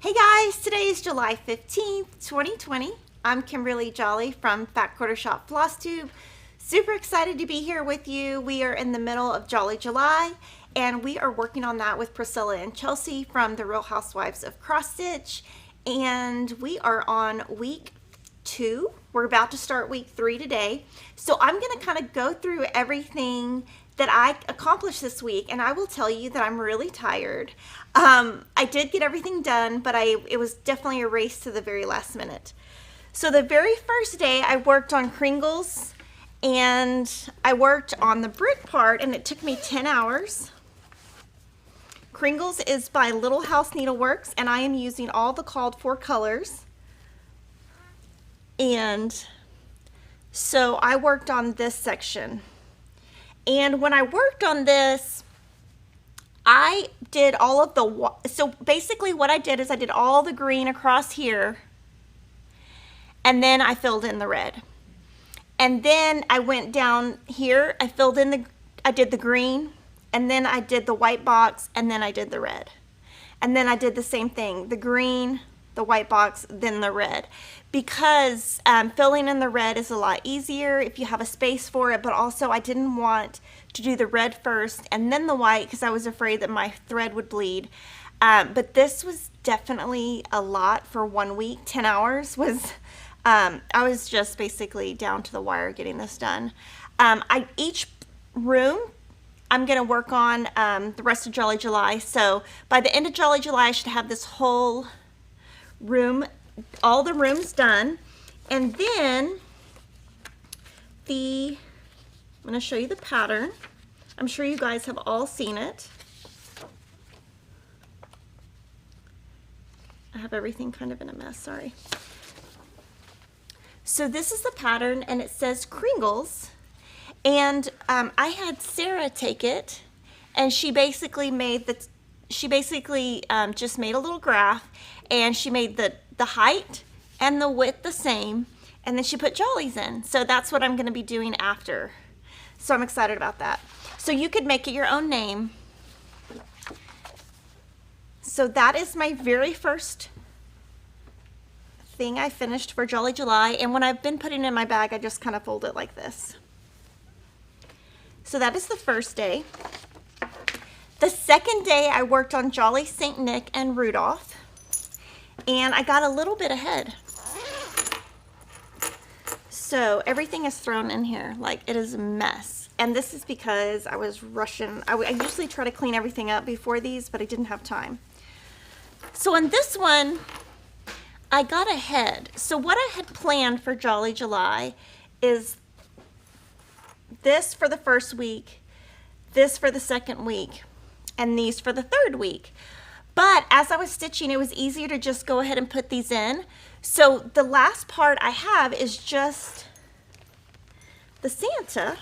Hey guys, today is July 15th, 2020. I'm Kimberly Jolly from Fat Quarter Shop Flosstube. Super excited to be here with you. We are in the middle of Jolly July and we are working on that with Priscilla and Chelsea from the Real Housewives of Cross Stitch. And we are on week 2. We're about to start week 3 today. So I'm going to kind of go through everything that I accomplished this week, and I will tell you that I'm really tired. I did get everything done, but it was definitely a race to the very last minute. So the very first day I worked on Kringles, and I worked on the brick part, and it took me 10 hours. Kringles is by Little House Needleworks, and I am using all the called for colors. And so I worked on this section. And when I worked on this, I did all of the, so basically what I did is I did all the green across here, and then I filled in the red. And then I went down here, I filled in I did the green, and then I did the white box, and then I did the red. And then I did the same thing, the green, the white box, then the red. Because filling in the red is a lot easier if you have a space for it, but also I didn't want to do the red first and then the white because I was afraid that my thread would bleed. But this was definitely a lot for 1 week. 10 hours was, I was just basically down to the wire getting this done. Each room I'm going to work on the rest of Jolly July. So by the end of Jolly July, I should have this whole room, all the rooms done. And then I'm going to show you the pattern. I'm sure you guys have all seen it. I have everything kind of in a mess, sorry. So this is the pattern, and it says Kringles. And I had Sarah take it, and she basically just made a little graph, and she made the height and the width the same, and then she put jollies in. So that's what I'm going to be doing after. So I'm excited about that. So you could make it your own name. So that is my very first thing I finished for Jolly July, and when I've been putting it in my bag, I just kind of fold it like this. So that is the first day. The second day I worked on Jolly St. Nick and Rudolph, and I got a little bit ahead. So everything is thrown in here, like it is a mess. And this is because I was rushing. I usually try to clean everything up before these, but I didn't have time. So on this one, I got ahead. So what I had planned for Jolly July is this for the first week, this for the second week, and these for the third week. But as I was stitching, it was easier to just go ahead and put these in. So the last part I have is just the Santa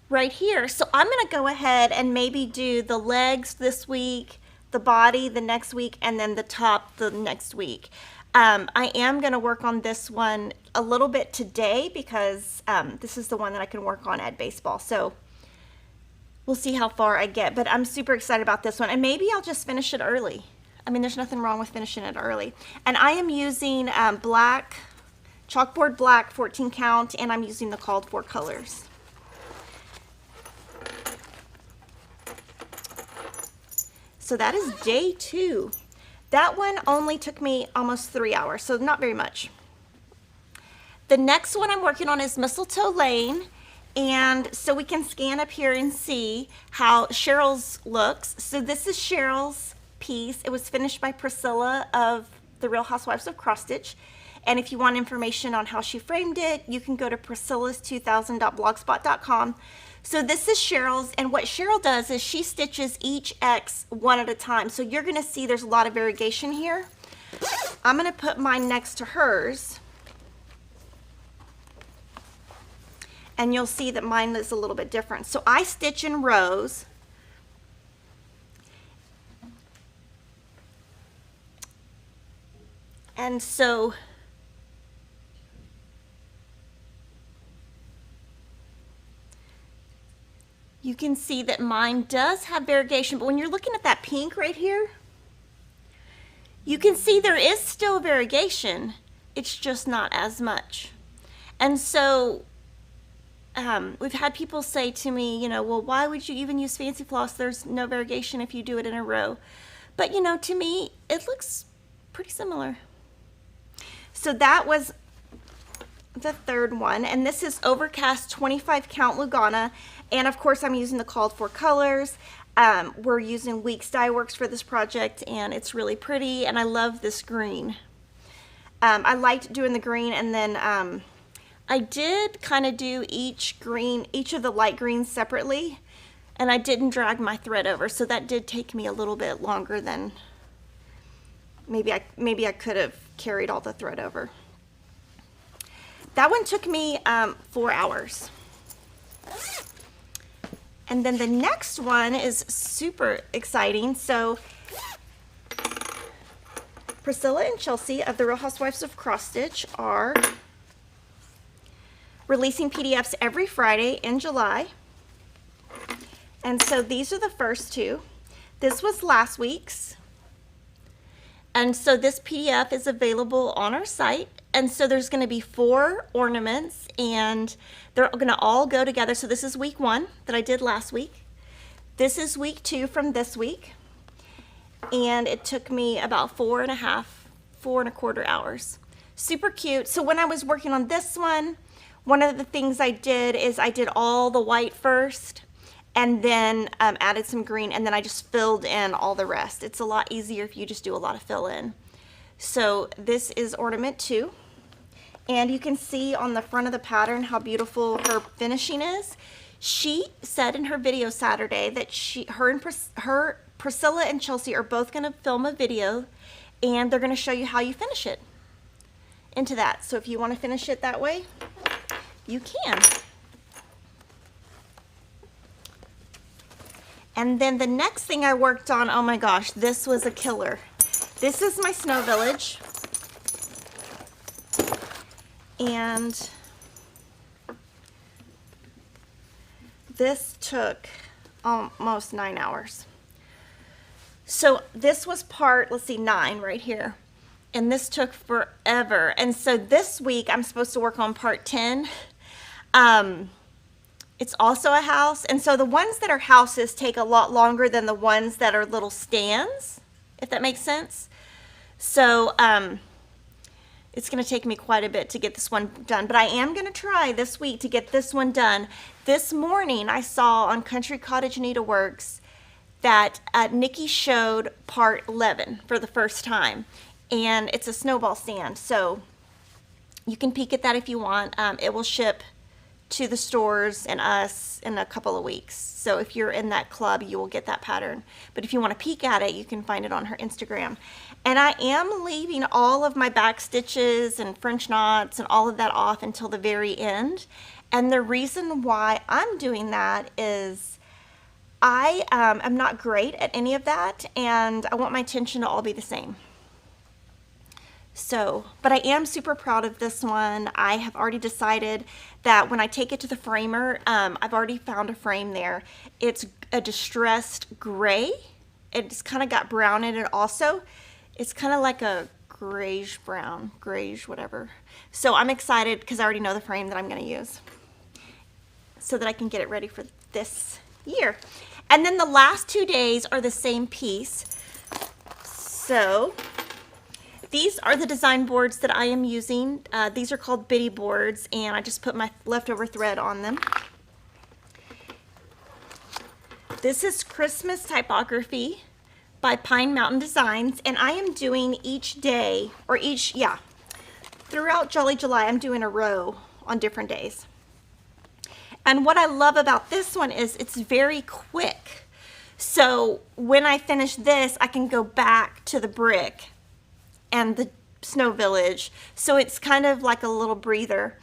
right here. So I'm going to go ahead and maybe do the legs this week, the body the next week, and then the top the next week. I am going to work on this one a little bit today because this is the one that I can work on at baseball. So we'll see how far I get, but I'm super excited about this one, and maybe I'll just finish it early. I mean, there's nothing wrong with finishing it early. And I am using black, chalkboard black 14 count, and I'm using the called for colors. So that is day 2. That one only took me almost 3 hours, so not very much. The next one I'm working on is Mistletoe Lane. And so we can scan up here and see how Cheryl's looks. So this is Cheryl's piece. It was finished by Priscilla of the Real Housewives of Cross Stitch. And if you want information on how she framed it, you can go to priscillas2000.blogspot.com. So this is Cheryl's, and what Cheryl does is she stitches each X one at a time. So you're going to see there's a lot of variegation here. I'm going to put mine next to hers. And you'll see that mine is a little bit different. So I stitch in rows. And so you you can see that mine does have variegation, but when you're looking at that pink right here, you can see there is still variegation. It's just not as much. And so we've had people say to me, you know, well, why would you even use fancy floss? There's no variegation if you do it in a row. But, you know, to me, it looks pretty similar. So that was the third one. And this is Overcast 25 count Lugana. And of course, I'm using the called for colors. We're using Weeks Dye Works for this project, and it's really pretty. And I love this green. I liked doing the green, and then I did kind of do each of the light greens separately, and I didn't drag my thread over, so that did take me a little bit longer than maybe I could have carried all the thread over. That one took me 4 hours. And then the next one is super exciting. So Priscilla and Chelsea of the Real Housewives of Cross Stitch are releasing PDFs every Friday in July. And so these are the first two. This was last week's. And so this PDF is available on our site. And so there's going to be 4 ornaments, and they're going to all go together. So this is week 1 that I did last week. This is week 2 from this week. And it took me about 4.25 hours. Super cute. So when I was working on this one of the things I did is I did all the white first, and then added some green, and then I just filled in all the rest. It's a lot easier if you just do a lot of fill in. So this is ornament 2. And you can see on the front of the pattern how beautiful her finishing is. She said in her video Saturday that Priscilla and Chelsea are both going to film a video, and they're going to show you how you finish it into that. So if you want to finish it that way, you can. And then the next thing I worked on, oh my gosh, this was a killer. This is my Snow Village. And this took almost 9 hours. So this was part, let's see, 9 right here. And this took forever. And so this week I'm supposed to work on part 10. It's also a house. And so the ones that are houses take a lot longer than the ones that are little stands, if that makes sense. So it's going to take me quite a bit to get this one done, but I am going to try this week to get this one done. This morning I saw on Country Cottage Needleworks that Nikki showed part 11 for the first time, and it's a snowball stand, so you can peek at that if you want. It will ship to the stores and us in a couple of weeks. So if you're in that club, you will get that pattern. But if you want to peek at it, you can find it on her Instagram. And I am leaving all of my back stitches and French knots and all of that off until the very end. And the reason why I'm doing that is I am not great at any of that, and I want my tension to all be the same. So, but I am super proud of this one. I have already decided that when I take it to the framer, I've already found a frame there. It's a distressed gray. It's kind of got brown in it also. It's kind of like a grayish brown, grayish whatever. So I'm excited because I already know the frame that I'm going to use so that I can get it ready for this year. And then the last 2 days are the same piece. So these are the design boards that I am using. These are called bitty boards, and I just put my leftover thread on them. This is Christmas Typography by Pine Mountain Designs, and I am doing each day, or throughout Jolly July, I'm doing a row on different days. And what I love about this one is it's very quick. So when I finish this, I can go back to the brick and the Snow Village. So it's kind of like a little breather.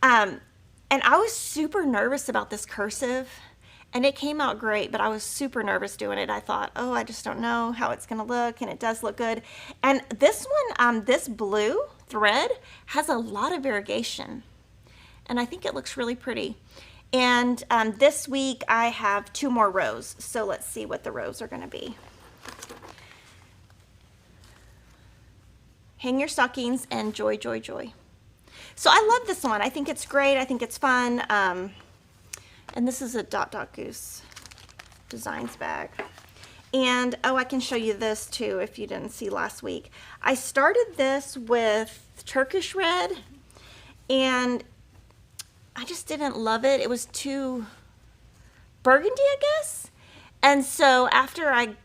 And I was super nervous about this cursive, and it came out great, but I was super nervous doing it. I thought, oh, I just don't know how it's gonna look, and it does look good. And this one, this blue thread has a lot of variegation, and I think it looks really pretty. And this week I have 2 more rows. So let's see what the rows are going to be. Hang your stockings and joy, joy, joy. So I love this one. I think it's great. I think it's fun. And this is a Dot Dot Goose Designs bag. And I can show you this too if you didn't see last week. I started this with Turkish red and I just didn't love it. It was too burgundy, I guess. And so after I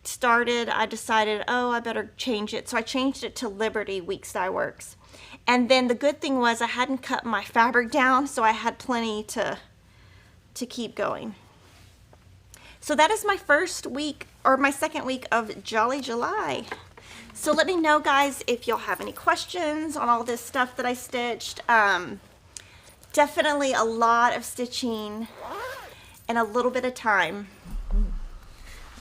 started, I decided, I better change it. So I changed it to Liberty Weeks Dye Works. And then the good thing was I hadn't cut my fabric down, so I had plenty to keep going. So that is my first week, or my second week of Jolly July. So let me know, guys, if you'll have any questions on all this stuff that I stitched. Definitely a lot of stitching and a little bit of time.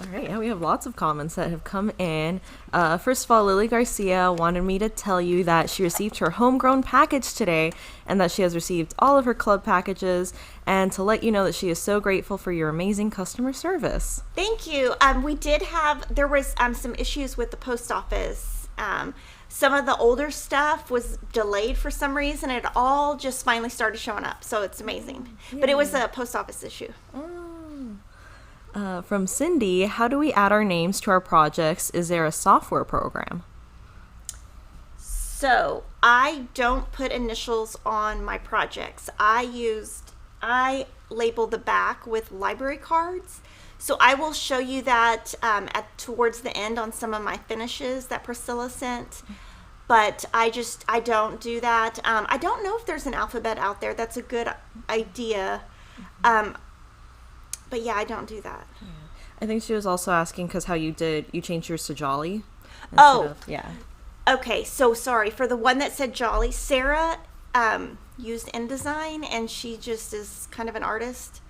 All right, yeah, we have lots of comments that have come in. First of all, Lily Garcia wanted me to tell you that she received her homegrown package today and that she has received all of her club packages, and to let you know that she is so grateful for your amazing customer service. Thank you. There was some issues with the post office. Some of the older stuff was delayed for some reason. It all just finally started showing up, so it's amazing. Yeah. But it was a post office issue. From Cindy, how do we add our names to our projects? Is there a software program? So I don't put initials on my projects. I label the back with library cards. So I will show you that towards the end on some of my finishes that Priscilla sent. But I don't do that. I don't know if there's an alphabet out there. That's a good idea. But yeah, I don't do that. Yeah. I think she was also asking because how you changed yours to Jolly. Yeah. Okay, so sorry. For the one that said Jolly, Sarah used InDesign, and she just is kind of an artist.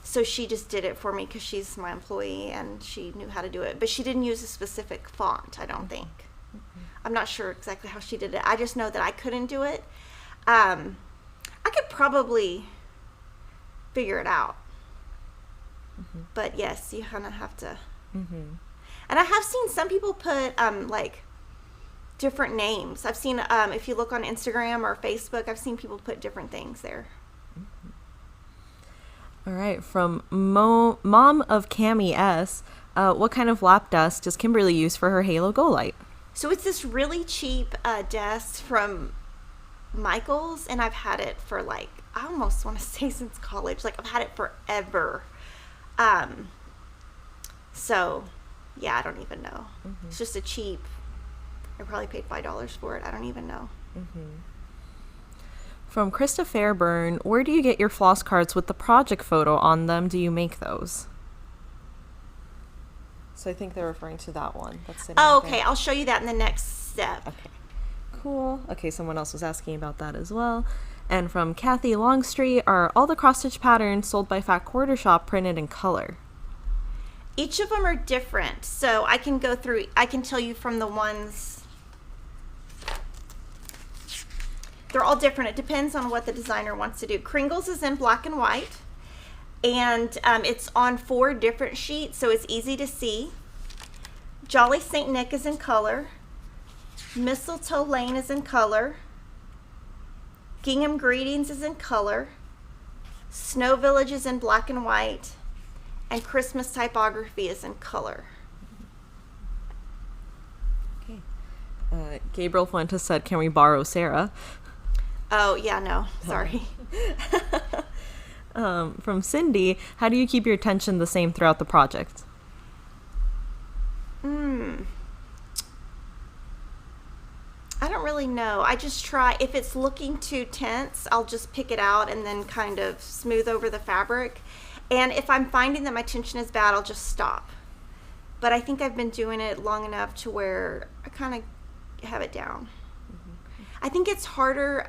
So she just did it for me because she's my employee and she knew how to do it. But she didn't use a specific font, I don't think. I'm not sure exactly how she did it. I just know that I couldn't do it. I could probably figure it out. But yes, you kind of have to. And I have seen some people put like different names. I've seen if you look on Instagram or Facebook, I've seen people put different things there. All right, from Mom of Camille S, what kind of lap dust does Kimberly use for her Halo Go Light? So it's this really cheap dust from Michael's, and I've had it for I almost want to say since college. I've had it forever. So yeah, I don't even know. It's just a cheap, I probably paid $5 for it. I don't even know. From Krista Fairburn, where do you get your floss cards with the project photo on them? Do you make those? So I think they're referring to that one. Okay. I'll show you that in the next step. Okay. Cool. Okay, someone else was asking about that as well. And from Kathy Longstreet, are all the cross-stitch patterns sold by Fat Quarter Shop printed in color? Each of them are different. So I can go through, I can tell you from the ones, they're all different. It depends on what the designer wants to do. Kringles is in black and white, and it's on 4 different sheets, so it's easy to see. Jolly St. Nick is in color. Mistletoe Lane is in color. Gingham Greetings is in color. Snow Village is in black and white. And Christmas Typography is in color. Okay. Gabriel Fuentes said, can we borrow Sarah? Oh, yeah, no. Sorry. From Cindy, how do you keep your attention the same throughout the project? I don't really know. I just try, if it's looking too tense, I'll just pick it out and then kind of smooth over the fabric. And if I'm finding that my tension is bad, I'll just stop. But I think I've been doing it long enough to where I kind of have it down. I think it's harder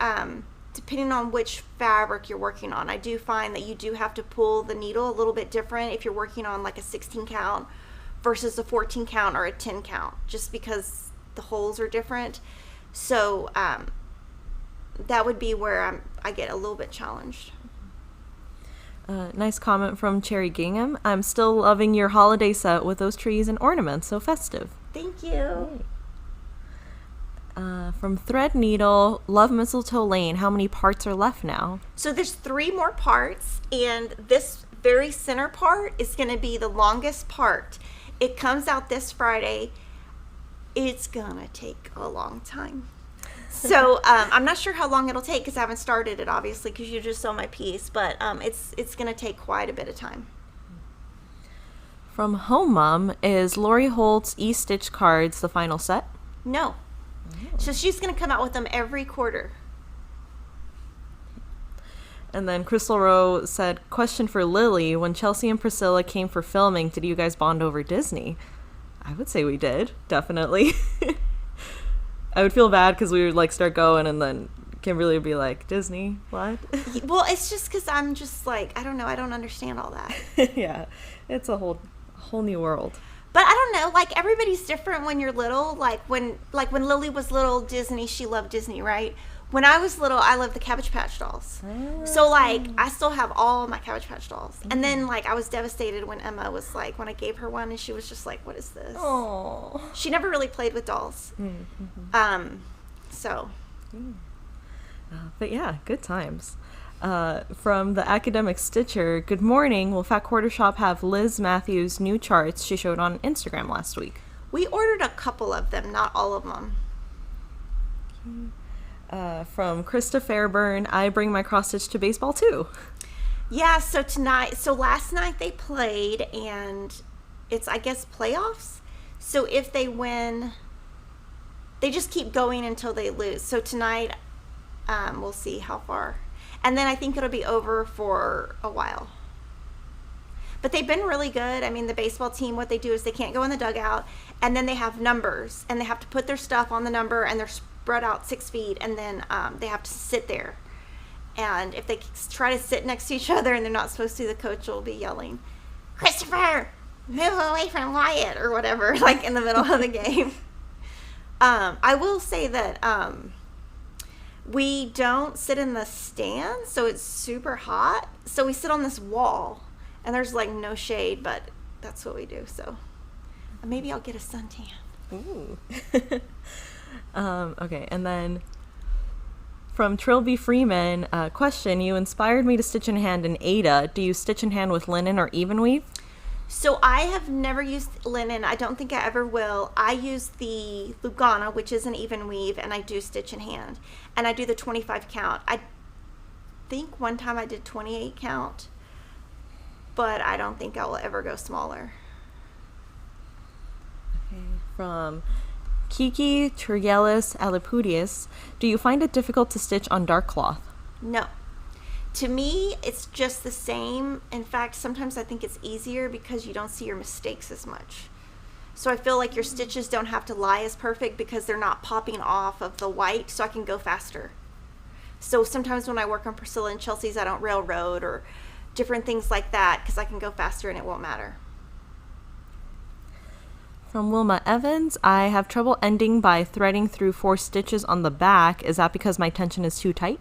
depending on which fabric you're working on. I do find that you do have to pull the needle a little bit different if you're working on a 16 count versus a 14 count or a 10 count, just because the holes are different. So that would be where I get a little bit challenged. Nice comment from Cherry Gingham. I'm still loving your holiday set with those trees and ornaments. So festive. Thank you. From Thread Needle, love Mistletoe Lane. How many parts are left now? So there's 3 more parts, and this very center part is going to be the longest part. It comes out this Friday. It's going to take a long time. So I'm not sure how long it'll take because I haven't started it, obviously, because you just saw my piece, but it's going to take quite a bit of time. From Home Mom, is Lori Holt's E-Stitch cards the final set? No. So she's going to come out with them every quarter. And then Crystal Rowe said, question for Lily, when Chelsea and Priscilla came for filming, did you guys bond over Disney? I would say we did, definitely. I would feel bad because we would like start going and then Kimberly would be like, Disney, what? Well, it's just because I'm just like, I don't know, I don't understand all that. Yeah, it's a whole new world. But I don't know, like everybody's different when you're little. Like when Lily was little, Disney, she loved Disney, right? When I was little, I loved the Cabbage Patch dolls. So like I still have all my Cabbage Patch dolls. And then like I was devastated when Emma was like, when I gave her one and she was just like, what is this? Oh. She never really played with dolls. So. But yeah, good times. From the Academic Stitcher, good morning. Will Fat Quarter Shop have Liz Matthews' new charts she showed on Instagram last week? We ordered a couple of them, not all of them. From Krista Fairburn, I bring my cross stitch to baseball too. Yeah, so last night they played and it's, I guess, playoffs. So if they win, they just keep going until they lose. So tonight, we'll see how far. And then I think it'll be over for a while. But they've been really good. I mean, the baseball team, what they do is they can't go in the dugout, and then they have numbers, and they have to put their stuff on the number, and they're spread out 6 feet, and then they have to sit there. And if they try to sit next to each other and they're not supposed to, the coach will be yelling, Christopher, move away from Wyatt, or whatever, like in the middle of the game. I will say that we don't sit in the stands, so it's super hot. So we sit on this wall, and there's like no shade, but that's what we do. So maybe I'll get a suntan. Ooh. Okay, and then from Trilby Freeman, question, you inspired me to stitch in hand in Aida. Do you stitch in hand with linen or even weave? So I have never used linen. I don't think I ever will. I use the Lugana, which is an even weave, and I do stitch in hand. And I do the 25 count. I think one time I did 28 count, but I don't think I will ever go smaller. Okay. From Kiki Turgelis Alipudius, do you find it difficult to stitch on dark cloth? No. To me, it's just the same. In fact, sometimes I think it's easier because you don't see your mistakes as much. So I feel like your stitches don't have to lie as perfect because they're not popping off of the white, so I can go faster. So sometimes when I work on Priscilla and Chelsea's, I don't railroad or different things like that because I can go faster and it won't matter. From Wilma Evans, I have trouble ending by threading through 4 stitches on the back. Is that because my tension is too tight?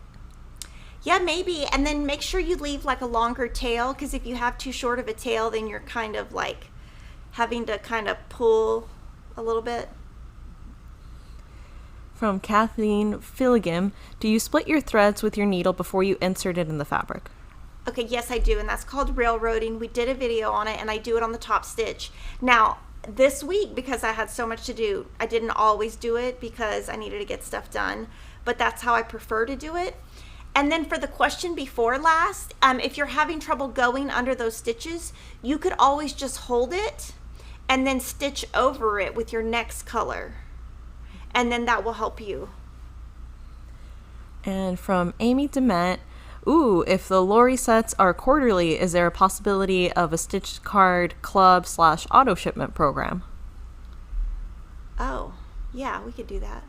Yeah, maybe. And then make sure you leave like a longer tail, because if you have too short of a tail, then you're kind of like having to kind of pull a little bit. From Kathleen Filligim, do you split your threads with your needle before you insert it in the fabric? Okay, yes, I do, and that's called railroading. We did a video on it, and I do it on the top stitch. Now, this week, because I had so much to do, I didn't always do it because I needed to get stuff done, but that's how I prefer to do it. And then for the question before last, if you're having trouble going under those stitches, you could always just hold it and then stitch over it with your next color. And then that will help you. And from Amy Dement, ooh, if the Lori sets are quarterly, is there a possibility of a stitch card club / auto shipment program? Oh, yeah, we could do that.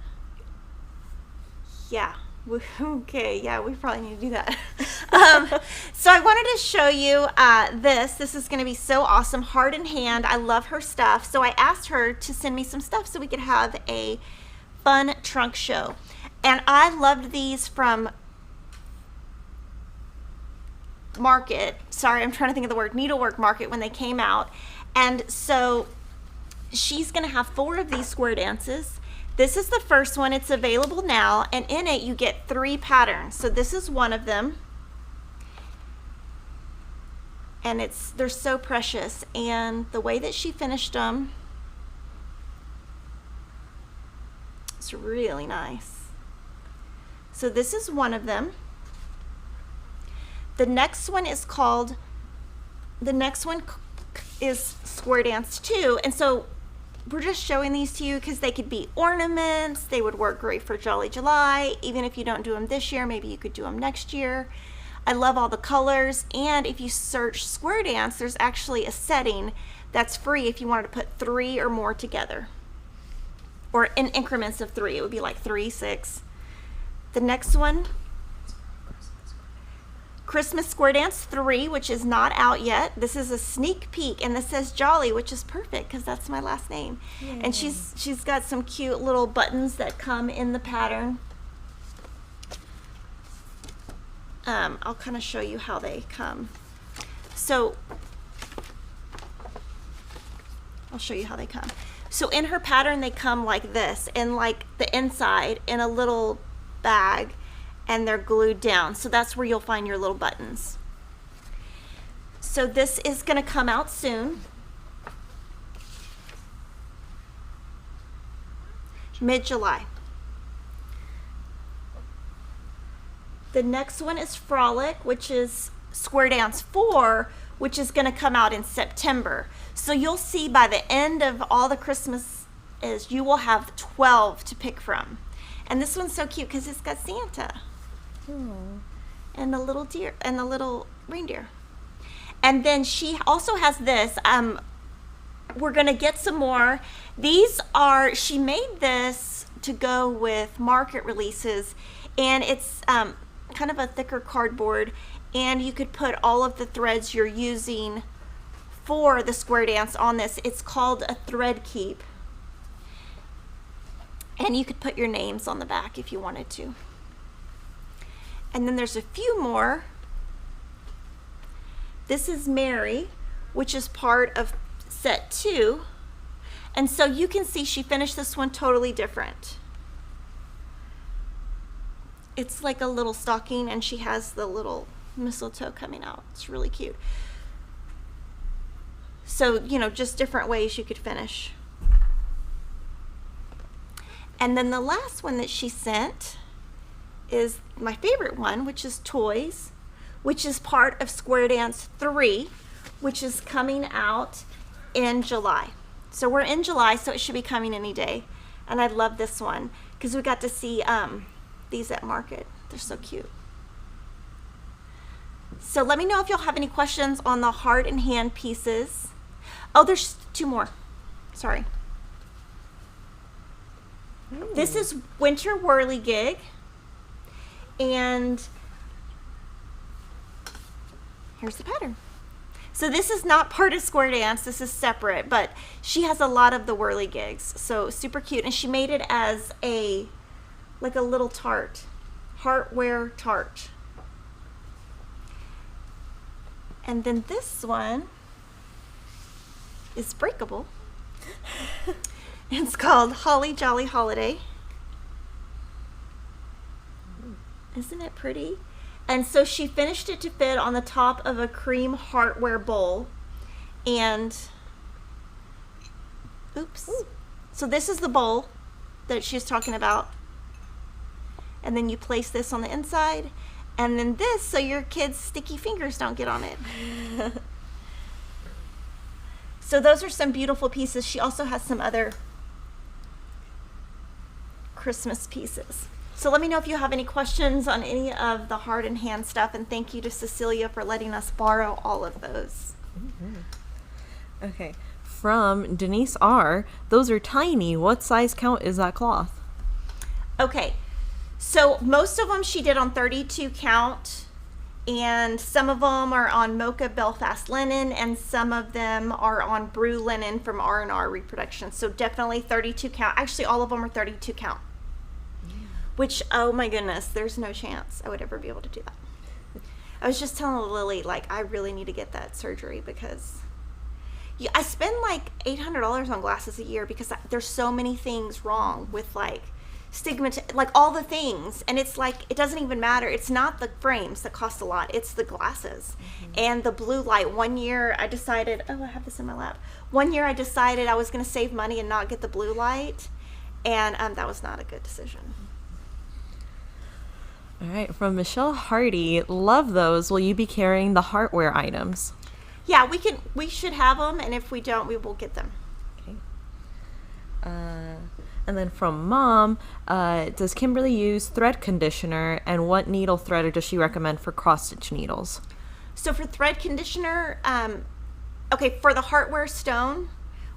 Yeah. Okay, yeah, we probably need to do that. So I wanted to show you this. This is going to be so awesome. Heart in Hand. I love her stuff. So I asked her to send me some stuff so we could have a fun trunk show. And I loved these from market. Sorry, I'm trying to think of the word, needlework market, when they came out. And so she's going to have 4 of these square dances. This is the first one. It's available now, and in it you get 3 patterns. So this is one of them. And they're so precious, and the way that she finished them, it's really nice. So this is one of them. The next one is Square Dance 2, and so we're just showing these to you because they could be ornaments. They would work great for Jolly July. Even if you don't do them this year, maybe you could do them next year. I love all the colors, and if you search Square Dance, there's actually a setting that's free if you wanted to put 3 or more together, or in increments of 3. It would be like 3, 6. The next one, Christmas Square Dance 3, which is not out yet. This is a sneak peek, and this says Jolly, which is perfect because that's my last name. Yay. And she's got some cute little buttons that come in the pattern. I'll kind of show you how they come. So I'll show you how they come. So in her pattern, they come like this, and like the inside in a little bag, and they're glued down. So that's where you'll find your little buttons. So this is going to come out soon. Mid-July. The next one is Frolic, which is Square Dance 4, which is going to come out in September. So you'll see by the end of all the Christmas you will have 12 to pick from. And this one's so cute because it's got Santa. And the little deer and the little reindeer. And then she also has this. We're going to get some more. She made this to go with market releases, and it's kind of a thicker cardboard, and you could put all of the threads you're using for the Square Dance on this. It's called a thread keep, and you could put your names on the back if you wanted to. And then there's a few more. This is Mary, which is part of set 2, and so you can see she finished this one totally different. It's like a little stocking, and she has the little mistletoe coming out. It's really cute. So, just different ways you could finish. And then the last one that she sent is my favorite one, which is Toys, which is part of Square Dance 3, which is coming out in July. So we're in July, so it should be coming any day. And I love this one because we got to see these at market. They're so cute. So let me know if y'all have any questions on the heart and hand pieces. Oh, there's 2 more. Sorry. Ooh. This is Winter Whirligig, and here's the pattern. So this is not part of Square Dance. This is separate, but she has a lot of the Whirligigs. So super cute, and she made it as like a little tart, heartware tart. And then this one is breakable. It's called Holly Jolly Holiday. Isn't it pretty? And so she finished it to fit on the top of a cream heartware bowl. And oops. Ooh. So this is the bowl that she's talking about. And then you place this on the inside, and then this so your kids' sticky fingers don't get on it. So those are some beautiful pieces. She also has some other Christmas pieces. So let me know if you have any questions on any of the heart and hand stuff, and thank you to Cecilia for letting us borrow all of those. Mm-hmm. Okay, from Denise R, those are tiny. What size count is that cloth? Okay, so most of them she did on 32 count, and some of them are on Mocha Belfast linen, and some of them are on Brew linen from R&R Reproduction. So definitely 32 count. Actually, all of them are 32 count. Which, oh my goodness, there's no chance I would ever be able to do that. I was just telling Lily, like, I really need to get that surgery because I spend like $800 on glasses a year because there's so many things wrong with like like all the things, and it's like it doesn't even matter. It's not the frames that cost a lot, it's the glasses. And the blue light. One year I decided, I have this in my lap. One year I decided I was going to save money and not get the blue light, and that was not a good decision. All right, from Michelle Hardy, love those. Will you be carrying the heartware items? Yeah, we should have them, and if we don't, we will get them. Okay. And then from Mom, does Kimberly use thread conditioner, and what needle threader does she recommend for cross-stitch needles? So for thread conditioner, okay, for the Heartware Stone,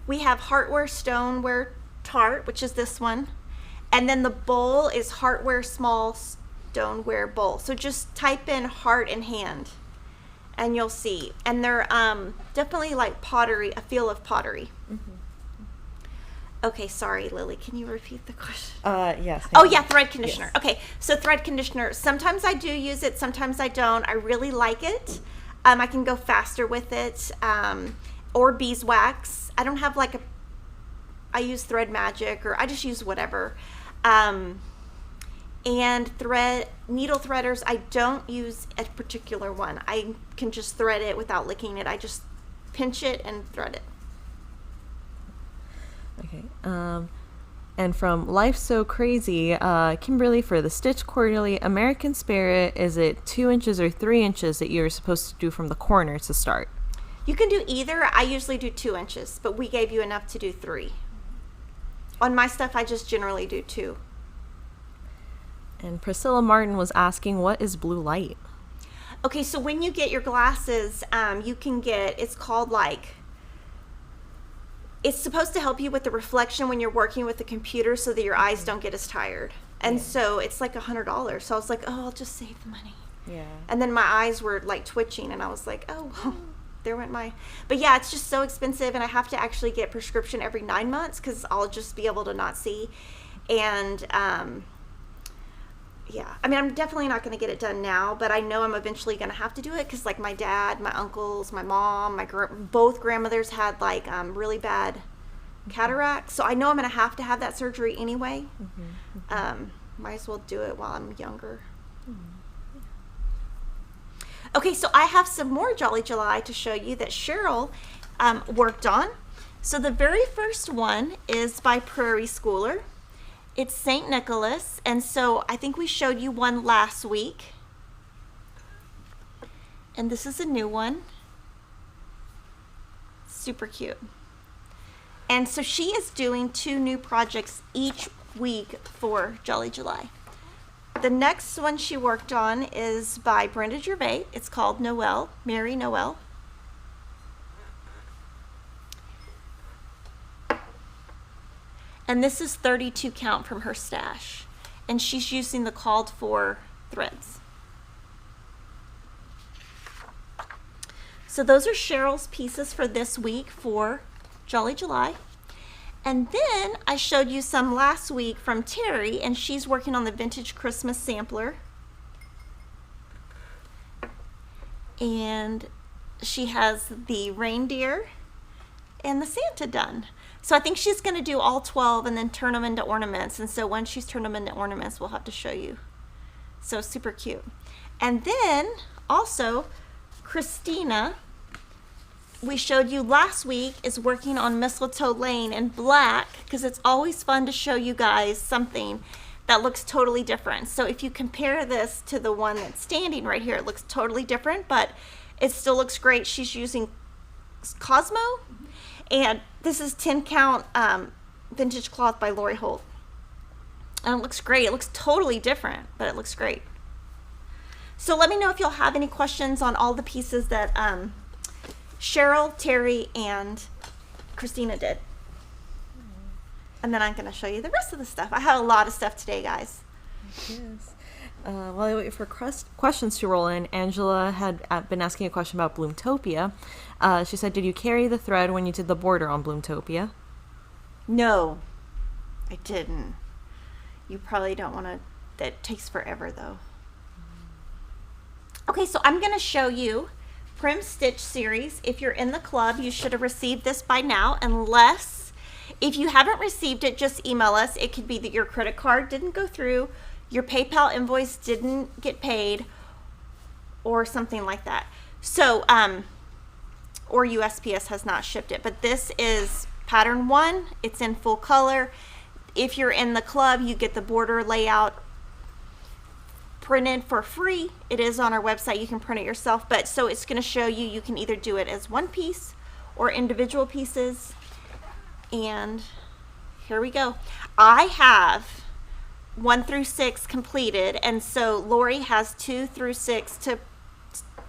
we have Heartware Stoneware Tart, which is this one. And then the bowl is Heartware Small Stoneware Bowl. So just type in heart and hand, and you'll see. And they're definitely like pottery, a feel of pottery. Mm-hmm. Okay, sorry, Lily. Can you repeat the question? Yes. Oh, yeah, thread conditioner. Yes. Okay, so thread conditioner. Sometimes I do use it, sometimes I don't. I really like it. I can go faster with it. Or beeswax. I don't have like I use Thread Magic, or I just use whatever. And needle threaders, I don't use a particular one. I can just thread it without licking it. I just pinch it and thread it. Okay. And from Life So Crazy, Kimberly, for the Stitch Quarterly American Spirit, is it 2 inches or 3 inches that you're supposed to do from the corner to start? You can do either. I usually do 2 inches, but we gave you enough to do 3. On my stuff, I just generally do 2. And Priscilla Martin was asking, what is blue light? Okay, so when you get your glasses, you can get, it's called like, it's supposed to help you with the reflection when you're working with the computer so that your eyes don't get as tired. And so it's like $100. So I was like, oh, I'll just save the money. Yeah. And then my eyes were like twitching, and I was like, oh, there went my. But yeah, it's just so expensive, and I have to actually get prescription every 9 months because I'll just be able to not see. And yeah, I mean, I'm definitely not going to get it done now, but I know I'm eventually going to have to do it because like my dad, my uncles, my mom, both grandmothers had like really bad cataracts. So I know I'm going to have that surgery anyway. Might as well do it while I'm younger. Okay, so I have some more Jolly July to show you that Cheryl worked on. So the very first one is by Prairie Schooler. It's St. Nicholas, and so I think we showed you one last week. And this is a new one. Super cute. And so she is doing 2 new projects each week for Jolly July. The next one she worked on is by Brenda Gervais. It's called Noel, Merry Noel. And this is 32 count from her stash. And she's using the called for threads. So those are Cheryl's pieces for this week for Jolly July. And then I showed you some last week from Terry, and she's working on the Vintage Christmas Sampler. And she has the reindeer and the Santa done. So I think she's going to do all 12 and then turn them into ornaments. And so once she's turned them into ornaments, we'll have to show you. So super cute. And then also Christina, we showed you last week, is working on Mistletoe Lane in black, because it's always fun to show you guys something that looks totally different. So if you compare this to the one that's standing right here, it looks totally different, but it still looks great. She's using Cosmo. And this is 10 count vintage cloth by Lori Holt. And it looks great. It looks totally different, but it looks great. So let me know if you'll have any questions on all the pieces that Cheryl, Terry, and Christina did. And then I'm going to show you the rest of the stuff. I have a lot of stuff today, guys. Yes. While I wait for questions to roll in, Angela had been asking a question about Bloom-Topia. She said, did you carry the thread when you did the border on Bloom-Topia? No, I didn't. You probably don't want to. That takes forever, though. Okay, so I'm going to show you Prim Stitch series. If you're in the club, you should have received this by now, unless if you haven't received it, just email us. It could be that your credit card didn't go through, your PayPal invoice didn't get paid, or something like that. So, or USPS has not shipped it. But this is pattern 1. It's in full color. If you're in the club, you get the border layout printed for free. It is on our website. You can print it yourself. But so it's going to show you, you can either do it as one piece or individual pieces. And here we go. I have 1 through 6 completed, and so Lori has 2 through 6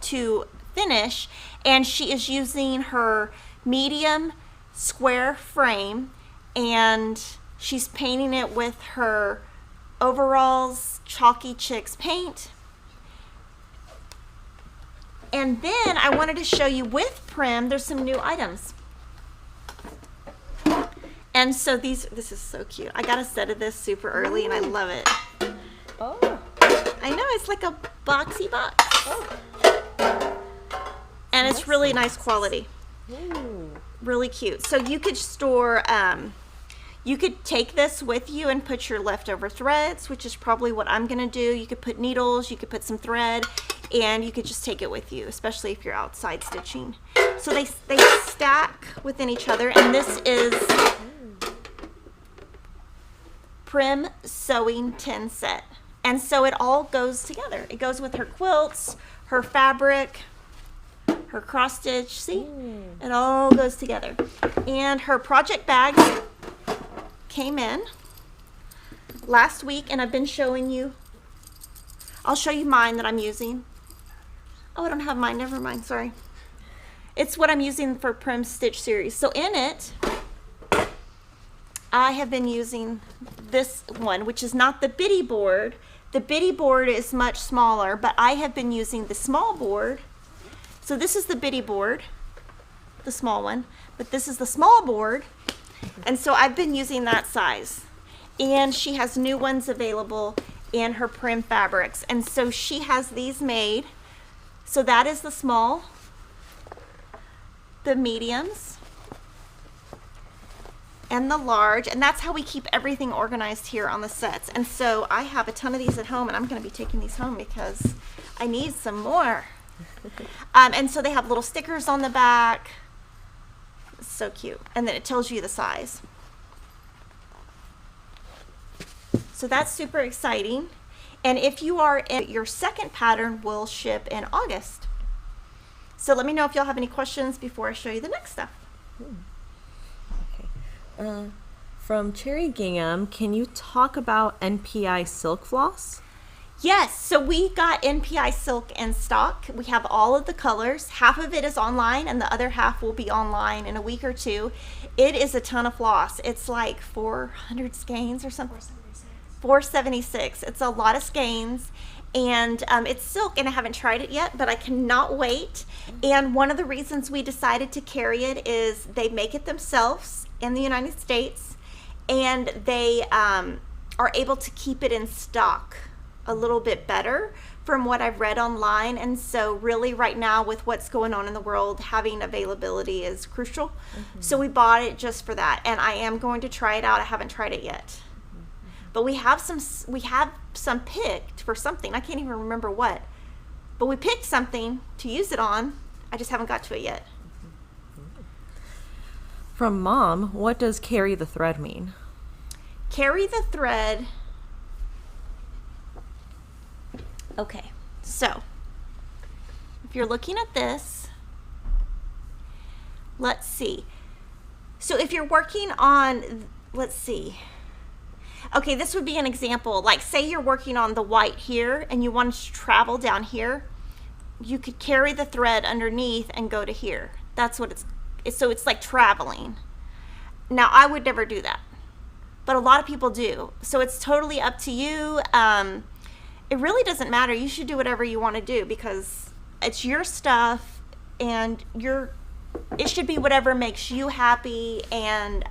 to finish, and she is using her medium square frame, and she's painting it with her Overalls Chalky Chicks paint. And then I wanted to show you with Prim, there's some new items. And so this is so cute. I got a set of this super early and I love it. Oh. I know, it's like a boxy box. Oh. And it's really nice quality. Ooh. Really cute. So you could store, you could take this with you and put your leftover threads, which is probably what I'm gonna do. You could put needles, you could put some thread, and you could just take it with you, especially if you're outside stitching. So they stack within each other, and this is Prim Sewing Tin Set. And so it all goes together. It goes with her quilts, her fabric, her cross stitch, see? It all goes together. And her project bags came in last week, and I've been showing you. I'll show you mine that I'm using. Oh, I don't have mine, never mind, sorry. It's what I'm using for Prim Stitch series. So in it, I have been using this one, which is not the bitty board. The bitty board is much smaller, but I have been using the small board. So this is the bitty board, the small one, but this is the small board. And so I've been using that size. And she has new ones available in her Prim fabrics. And so she has these made. So that is the small, the mediums, and the large, and that's how we keep everything organized here on the sets. And so I have a ton of these at home, and I'm going to be taking these home because I need some more. And so they have little stickers on the back. It's so cute. And then it tells you the size. So that's super exciting. And if you are in, your second pattern will ship in August. So let me know if y'all have any questions before I show you the next stuff. Okay. From Cherry Gingham, can you talk about NPI silk floss? Yes, so we got NPI silk in stock. We have all of the colors. Half of it is online and the other half will be online in a week or two. It is a ton of floss. It's like 400 skeins or something. 476. It's a lot of skeins, and it's silk, and I haven't tried it yet, but I cannot wait. And one of the reasons we decided to carry it is they make it themselves in the United States, and they are able to keep it in stock a little bit better from what I've read online. And so really right now with what's going on in the world, having availability is crucial. So we bought it just for that, and I am going to try it out. I haven't tried it yet. But we have some picked for something. I can't even remember what. But we picked something to use it on. I just haven't got to it yet. From Mom, what does carry the thread mean? Carry the thread. Okay, so if you're looking at this, let's see. So if you're working on, let's see. Okay, this would be an example. Like say you're working on the white here and you want to travel down here. You could carry the thread underneath and go to here. That's what so it's like traveling. Now I would never do that, but a lot of people do. So it's totally up to you. It really doesn't matter. You should do whatever you want to do because it's your stuff, and it should be whatever makes you happy, and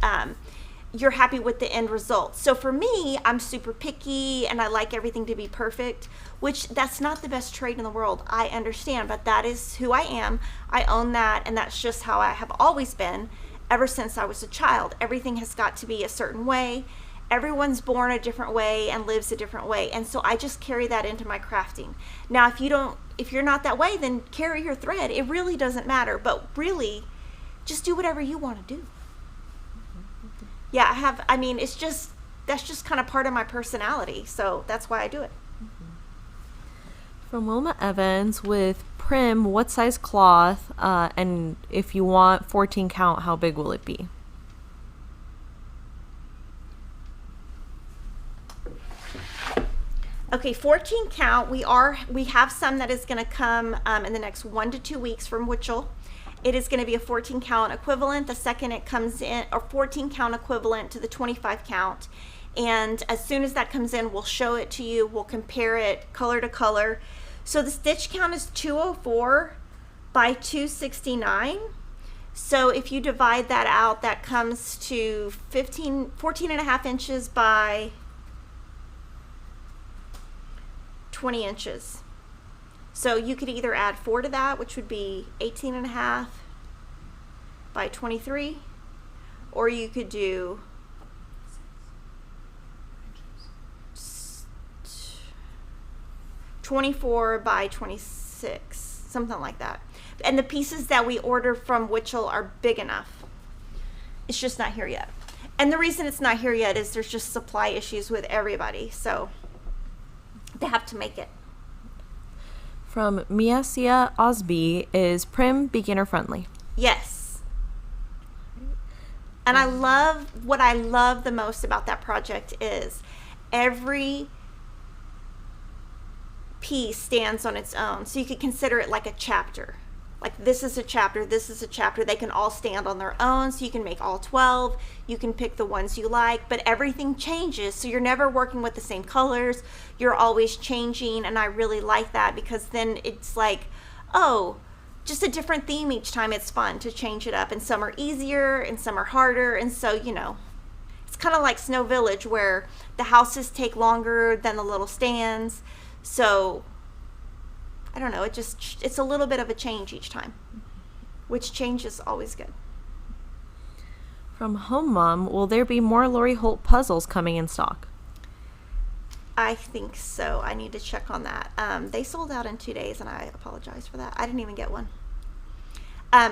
you're happy with the end result. So for me, I'm super picky and I like everything to be perfect, which that's not the best trait in the world. I understand, but that is who I am. I own that, and that's just how I have always been ever since I was a child. Everything has got to be a certain way. Everyone's born a different way and lives a different way. And so I just carry that into my crafting. Now, if you're not that way, then carry your thread. It really doesn't matter, but really just do whatever you want to do. Yeah, that's just kind of part of my personality. So that's why I do it. From Wilma Evans with Prim, what size cloth? And if you want 14 count, how big will it be? Okay, 14 count. We have some that is going to come in the next 1 to 2 weeks from Witchell. It is going to be a 14 count equivalent. The second it comes in, or 14 count equivalent to the 25 count. And as soon as that comes in, we'll show it to you. We'll compare it color to color. So the stitch count is 204 by 269. So if you divide that out, that comes to 14 and a half inches by 20 inches. So you could either add 4 to that, which would be 18 and a half by 23, or you could do 24 by 26, something like that. And the pieces that we order from Witchell are big enough. It's just not here yet. And the reason it's not here yet is there's just supply issues with everybody, so they have to make it. From Miasia Osby, is Prim beginner friendly? Yes. And what I love the most about that project is every piece stands on its own. So you could consider it like a chapter. Like this is a chapter, this is a chapter. They can all stand on their own, so you can make all 12. You can pick the ones you like, but everything changes. So you're never working with the same colors. You're always changing, and I really like that because then it's like, oh, just a different theme each time. It's fun to change it up, and some are easier and some are harder, and so, it's kind of like Snow Village where the houses take longer than the little stands. So I don't know, it's a little bit of a change each time, which change is always good. From Home Mom, will there be more Lori Holt puzzles coming in stock? I think so. I need to check on that. They sold out in 2 days, and I apologize for that. I didn't even get one.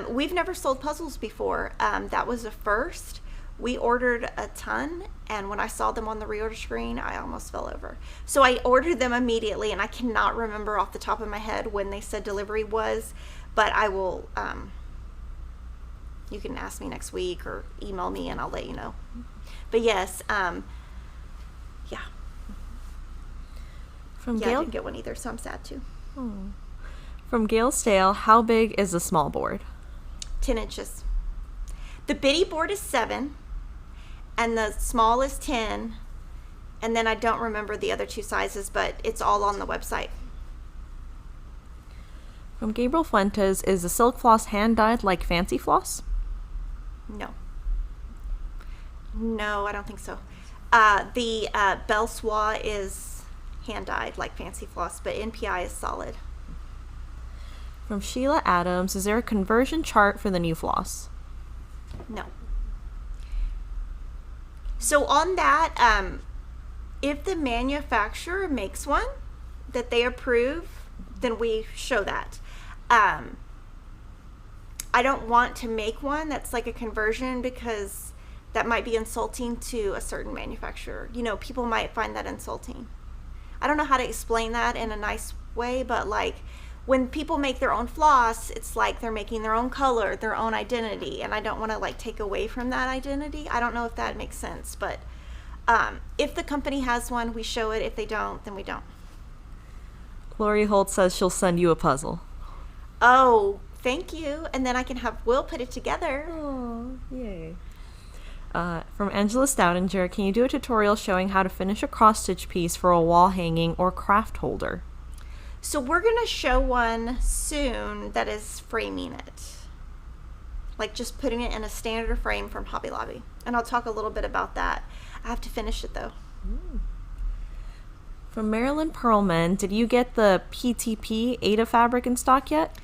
We've never sold puzzles before. That was a first. We ordered a ton, and when I saw them on the reorder screen, I almost fell over. So I ordered them immediately, and I cannot remember off the top of my head when they said delivery was, but I will, you can ask me next week or email me and I'll let you know. But yes, yeah. From I Gail? didn't get one either, so I'm sad too. Oh. From Gail Stale, how big is the small board? 10 inches. The bitty board is 7, and the small is 10, and then I don't remember the other 2 sizes, but it's all on the website. From Gabriel Fuentes, is the silk floss hand dyed like fancy floss? No, I don't think so. The Belle Soie is hand dyed like fancy floss, but NPI is solid. From Sheila Adams, is there a conversion chart for the new floss? No. So on that, if the manufacturer makes one that they approve, then we show that. I don't want to make one that's like a conversion because that might be insulting to a certain manufacturer. People might find that insulting. I don't know how to explain that in a nice way, but like when people make their own floss, it's like they're making their own color, their own identity, and I don't want to like take away from that identity. I don't know if that makes sense, but if the company has one, we show it. If they don't, then we don't. Lori Holt says she'll send you a puzzle. Oh, thank you. And then I can have Will put it together. Oh, yay. From Angela Stoudinger, can you do a tutorial showing how to finish a cross-stitch piece for a wall hanging or craft holder? So we're going to show one soon that is framing it. like just putting it in a standard frame from Hobby Lobby. And I'll talk a little bit about that. I have to finish it though. From Marilyn Perlman, did you get the PTP Aida fabric in stock yet?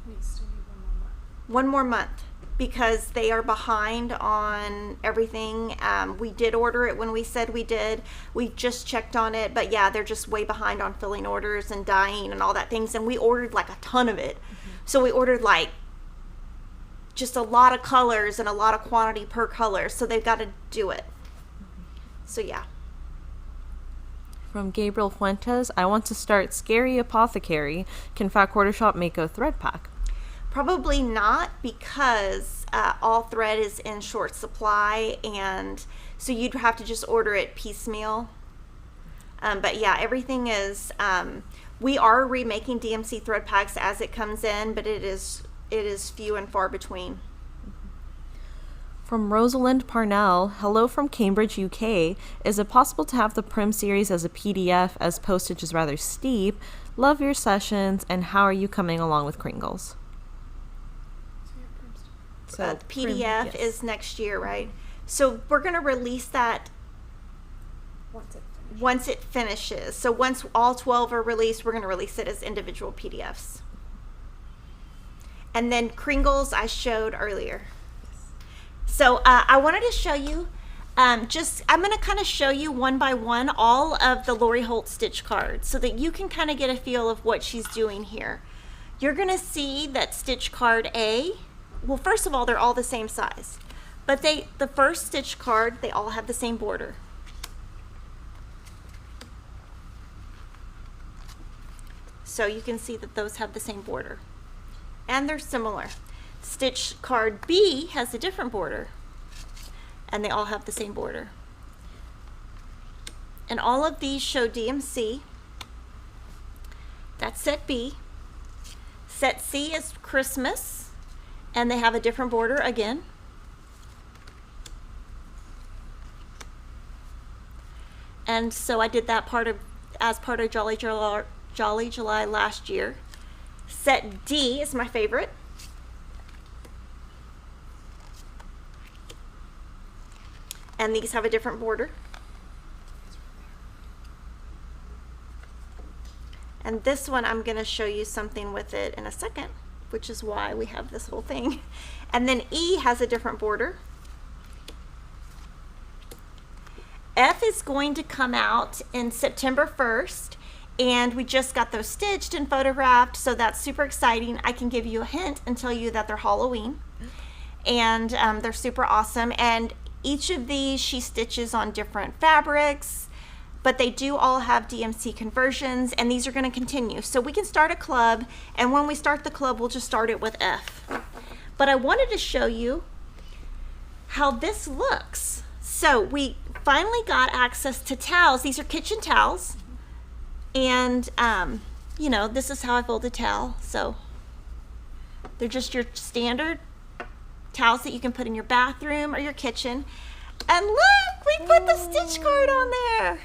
We still need 1 more month. One more month because they are behind on everything. We did order it when we said we did. We just checked on it, but yeah, they're just way behind on filling orders and dyeing and all that things. And we ordered like a ton of it. So we ordered like just a lot of colors and a lot of quantity per color. So they've got to do it. So yeah. From Gabriel Fuentes, I want to start Scary Apothecary. Can Fat Quarter Shop make a thread pack? Probably not, because all thread is in short supply, and so you'd have to just order it piecemeal. But yeah, everything is, we are remaking DMC thread packs as it comes in, but it is few and far between. From Rosalind Parnell, hello from Cambridge, UK. Is it possible to have the Prim series as a PDF as postage is rather steep? Love your sessions, and how are you coming along with Kringles? The PDF is next year, right? So we're going to release that once it finishes. So once all 12 are released, we're going to release it as individual PDFs. And then Kringles I showed earlier. So I wanted to show you, I'm going to kind of show you one by one all of the Lori Holt stitch cards so that you can kind of get a feel of what she's doing here. You're going to see that stitch card A, well, first of all, they're all the same size, but the first stitch card, they all have the same border. So you can see that those have the same border and they're similar. Stitch card B has a different border and they all have the same border. And all of these show DMC. That's set B. Set C is Christmas and they have a different border again. And so I did that as part of Jolly July last year. Set D is my favorite. And these have a different border. And this one, I'm going to show you something with it in a second, which is why we have this whole thing. And then E has a different border. F is going to come out in September 1st, and we just got those stitched and photographed, so that's super exciting. I can give you a hint and tell you that they're Halloween, and they're super awesome. And each of these she stitches on different fabrics, but they do all have DMC conversions, and these are going to continue. So we can start a club, and when we start the club, we'll just start it with F. But I wanted to show you how this looks. So we finally got access to towels. These are kitchen towels, and you know, this is how I fold a towel. So they're just your standard towels that you can put in your bathroom or your kitchen. And look, we put the stitch card on there.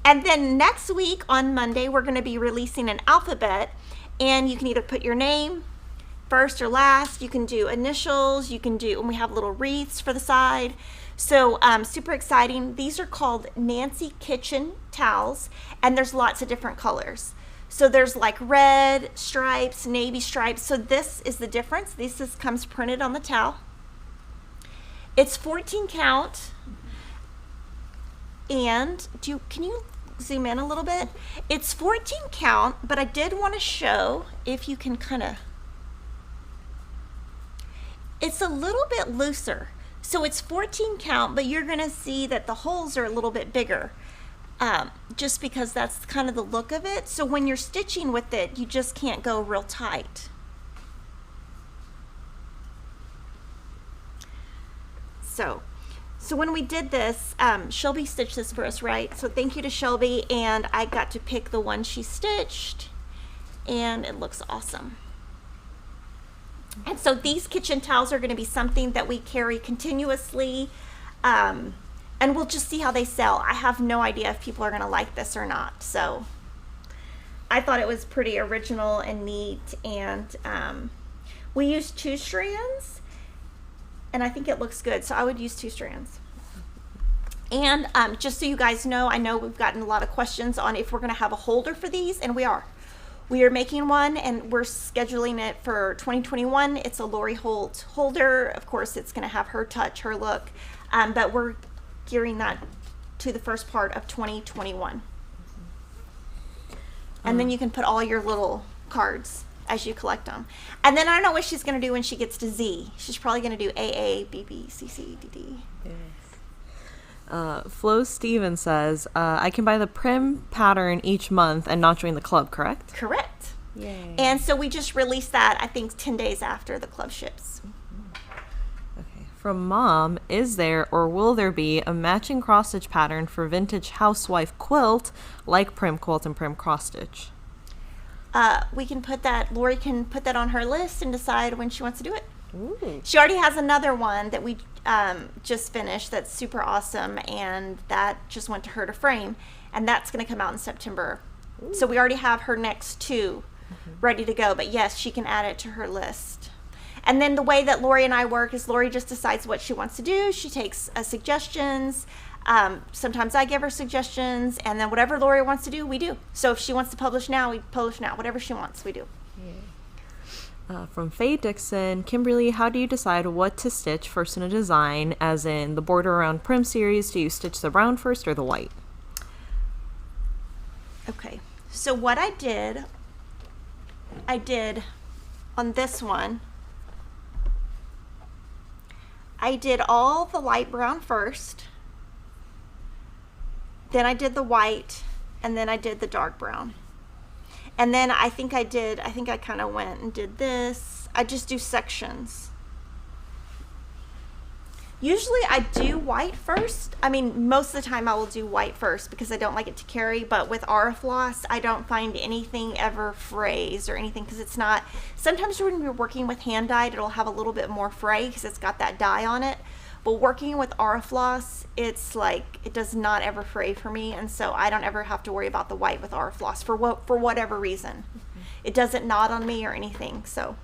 And then next week on Monday, we're going to be releasing an alphabet, and you can either put your name first or last. You can do initials. You can do, and we have little wreaths for the side. So super exciting. These are called Nancy Kitchen towels, and there's lots of different colors. So there's like red stripes, navy stripes. So this is the difference. This comes printed on the towel. It's 14 count. And can you zoom in a little bit? It's 14 count, but I did want to show if you can it's a little bit looser. So it's 14 count, but you're going to see that the holes are a little bit bigger. Just because that's kind of the look of it. So when you're stitching with it, you just can't go real tight. So when we did this, Shelby stitched this for us, right? So thank you to Shelby, and I got to pick the one she stitched, and it looks awesome. And so these kitchen towels are going to be something that we carry continuously, and we'll just see how they sell. I have no idea if people are going to like this or not. So I thought it was pretty original and neat, and We use 2 strands, and I think it looks good, so I would use 2 strands. And just so you guys know, I know we've gotten a lot of questions on if we're going to have a holder for these, and we are. We are making one, and we're scheduling it for 2021. It's a Lori Holt holder. Of course, it's going to have her touch, her look, but we're gearing that to the first part of 2021. And then you can put all your little cards as you collect them. And then I don't know what she's going to do when she gets to Z. She's probably going to do AA, BB, CC, DD. Flo Steven says, I can buy the Prim pattern each month and not join the club, correct? Correct. Yay. And so we just released that, I think, 10 days after the club ships. Okay. From Mom, is there or will there be a matching cross stitch pattern for vintage housewife quilt like Prim Quilt and Prim Cross Stitch? We can put that, Lori can put that on her list and decide when she wants to do it. Ooh. She already has another one that we just finished that's super awesome, and that just went to her to frame, and that's going to come out in September. Ooh. So we already have her next 2 ready to go, but yes, she can add it to her list. And then the way that Lori and I work is Lori just decides what she wants to do. She takes suggestions. Sometimes I give her suggestions, and then whatever Lori wants to do, we do. So if she wants to publish now, we publish now. Whatever she wants, we do. From Faye Dixon, Kimberly, how do you decide what to stitch first in a design, as in the border around Prim series? Do you stitch the brown first or the white? Okay, so what I did on this one, I did all the light brown first, then I did the white, and then I did the dark brown. And then I think I kind of went and did this. I just do sections. Usually I do white first. I mean, most of the time I will do white first because I don't like it to carry, but with AuriFloss, I don't find anything ever frays or anything because it's not, sometimes when you're working with hand dyed, it'll have a little bit more fray because it's got that dye on it. But working with AuriFloss, it's like, it does not ever fray for me, and so I don't ever have to worry about the white with AuriFloss for whatever reason. It doesn't knot on me or anything, so.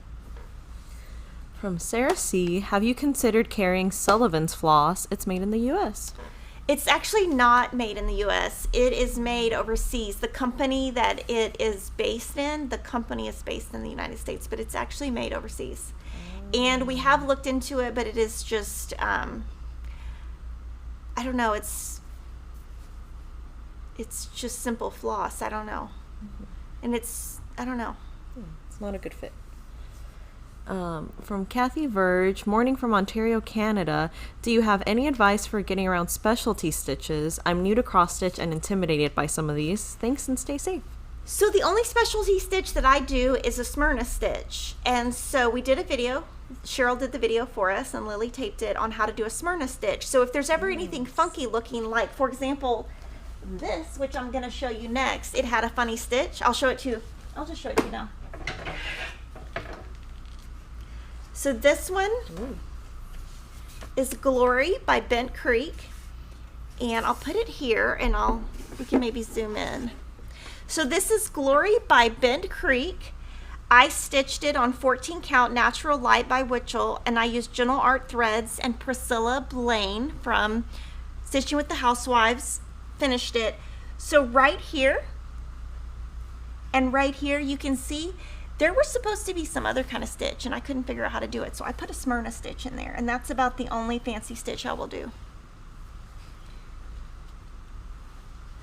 From Sarah C, have you considered carrying Sullivan's floss? It's made in the U.S. It's actually not made in the U.S. It is made overseas. The company that it is based in, the company is based in the United States, but it's actually made overseas. And we have looked into it, but it is just, I don't know, it's just simple floss. I don't know. And I don't know. It's not a good fit. From Kathy Verge, morning from Ontario, Canada. Do you have any advice for getting around specialty stitches? I'm new to cross stitch and intimidated by some of these. Thanks and stay safe. So the only specialty stitch that I do is a Smyrna stitch. And so we did a video. Cheryl did the video for us, and Lily taped it on how to do a Smyrna stitch. So if there's ever anything funky looking, like, for example, this, which I'm going to show you next, it had a funny stitch. I'll show it to you. I'll just show it to you now. So this one is Glory by Bent Creek, and I'll put it here, and we can maybe zoom in. So this is Glory by Bent Creek. I stitched it on 14 count Natural Light by Witchell, and I used Gentle Art threads, and Priscilla Blaine from Stitching with the Housewives finished it. So right here and right here, you can see there was supposed to be some other kind of stitch, and I couldn't figure out how to do it, so I put a Smyrna stitch in there, and that's about the only fancy stitch I will do.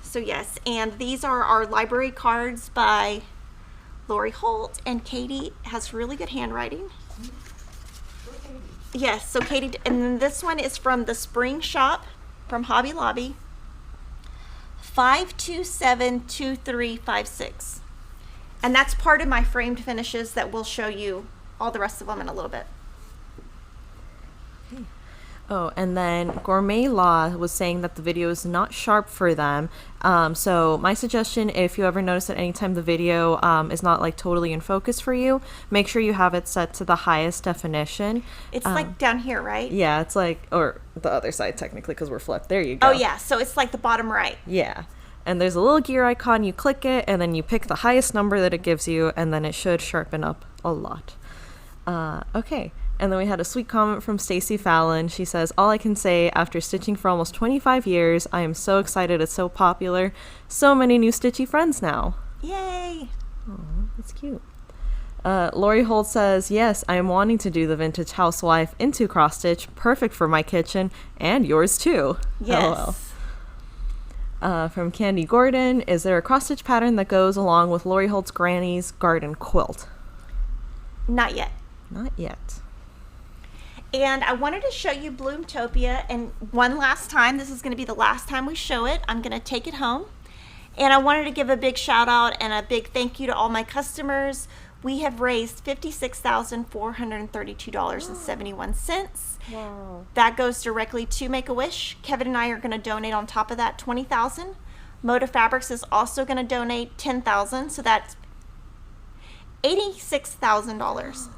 So yes, and these are our library cards by Lori Holt, and Katie has really good handwriting. Yes, so Katie, and then this one is from the Spring Shop from Hobby Lobby, 5272356. And that's part of my framed finishes that we'll show you all the rest of them in a little bit. Oh, and then Gourmet Law was saying that the video is not sharp for them. So my suggestion, if you ever notice at any time the video is not like totally in focus for you, make sure you have it set to the highest definition. It's like down here, right? Yeah, it's like, or the other side technically because we're flipped. There you go. Oh yeah, so it's like the bottom right. Yeah. And there's a little gear icon, you click it, and then you pick the highest number that it gives you, and then it should sharpen up a lot. Okay. And then we had a sweet comment from Stacy Fallon. She says, all I can say, after stitching for almost 25 years, I am so excited it's so popular. So many new stitchy friends now. Yay! Oh, that's cute. Lori Holt says, yes, I am wanting to do the vintage housewife into cross stitch. Perfect for my kitchen and yours too. Yes. LOL. From Candy Gordon, is there a cross stitch pattern that goes along with Lori Holt's Granny's garden quilt? Not yet. Not yet. And I wanted to show you Bloom-Topia, and one last time, this is going to be the last time we show it. I'm going to take it home. And I wanted to give a big shout out and a big thank you to all my customers. We have raised $56,432.71. Wow. That goes directly to Make-A-Wish. Kevin and I are going to donate on top of that $20,000. Moda Fabrics is also going to donate $10,000, so that's $86,000.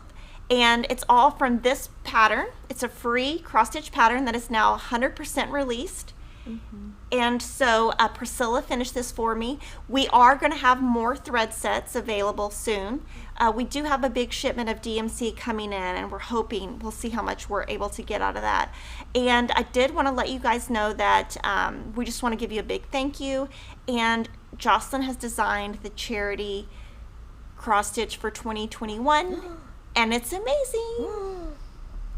And it's all from this pattern. It's a free cross-stitch pattern that is now 100% released. Mm-hmm. And so Priscilla finished this for me. We are going to have more thread sets available soon. We do have a big shipment of DMC coming in, and we're hoping we'll see how much we're able to get out of that. And I did want to let you guys know that we just want to give you a big thank you. And Jocelyn has designed the charity cross stitch for 2021, and it's amazing.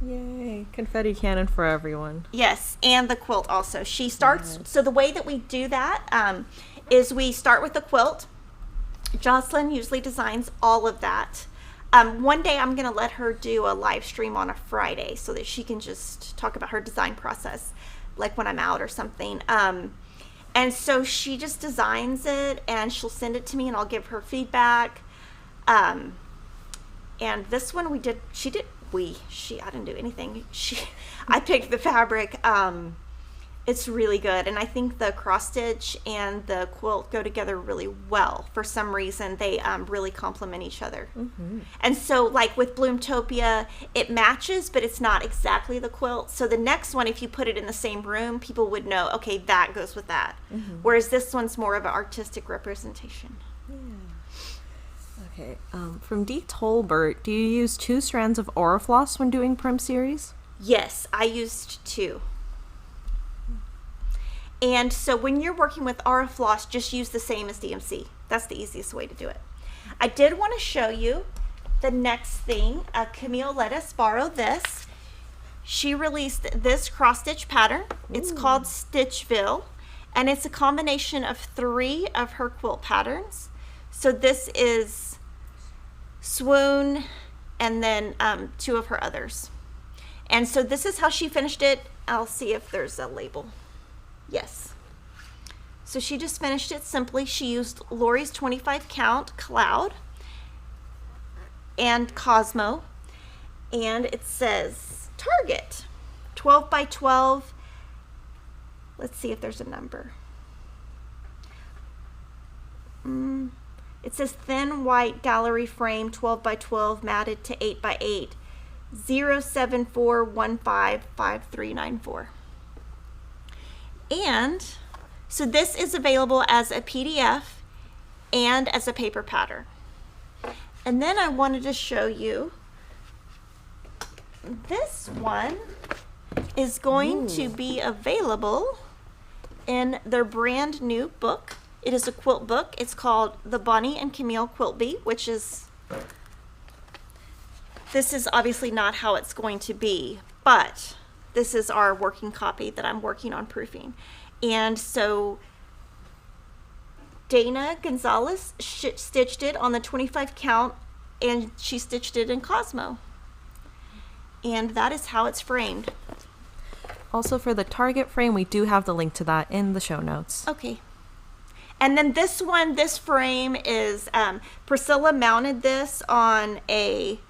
Yay. Confetti cannon for everyone. Yes, and the quilt also. She starts, so the way that we do that is we start with the quilt. Jocelyn usually designs all of that. One day I'm going to let her do a live stream on a Friday so that she can just talk about her design process, like when I'm out or something. And so she just designs it, and she'll send it to me, and I'll give her feedback. And this one I didn't do anything. I picked the fabric. It's really good, and I think the cross stitch and the quilt go together really well. For some reason, they really complement each other. Mm-hmm. And so, like with Bloom-Topia, it matches, but it's not exactly the quilt. So the next one, if you put it in the same room, people would know, okay, that goes with that. Mm-hmm. Whereas this one's more of an artistic representation. Yeah. Okay. From D. Tolbert, do you use 2 strands of AuriFloss when doing Prim series? Yes, I used 2. And so when you're working with AuriFloss, just use the same as DMC. That's the easiest way to do it. I did want to show you the next thing. Camille let us borrow this. She released this cross-stitch pattern. It's called Stitchville, and it's a combination of 3 of her quilt patterns. So this is Swoon and then 2 of her others. And so this is how she finished it. I'll see if there's a label. Yes. So she just finished it simply. She used Lori's 25 count Cloud and Cosmo, and it says Target 12 by 12. Let's see if there's a number. It says thin white gallery frame 12 by 12 matted to 8 by 8 074155394. And so this is available as a PDF and as a paper pattern. And then I wanted to show you this one is going to be available in their brand new book. It is a quilt book. It's called The Bonnie and Camille Quilt Bee, which is, this is obviously not how it's going to be, but this is our working copy that I'm working on proofing. And so Dana Gonzalez stitched it on the 25 count, and she stitched it in Cosmo. And that is how it's framed. Also, for the Target frame, we do have the link to that in the show notes. Okay. And then this one, this frame is, Priscilla mounted this on a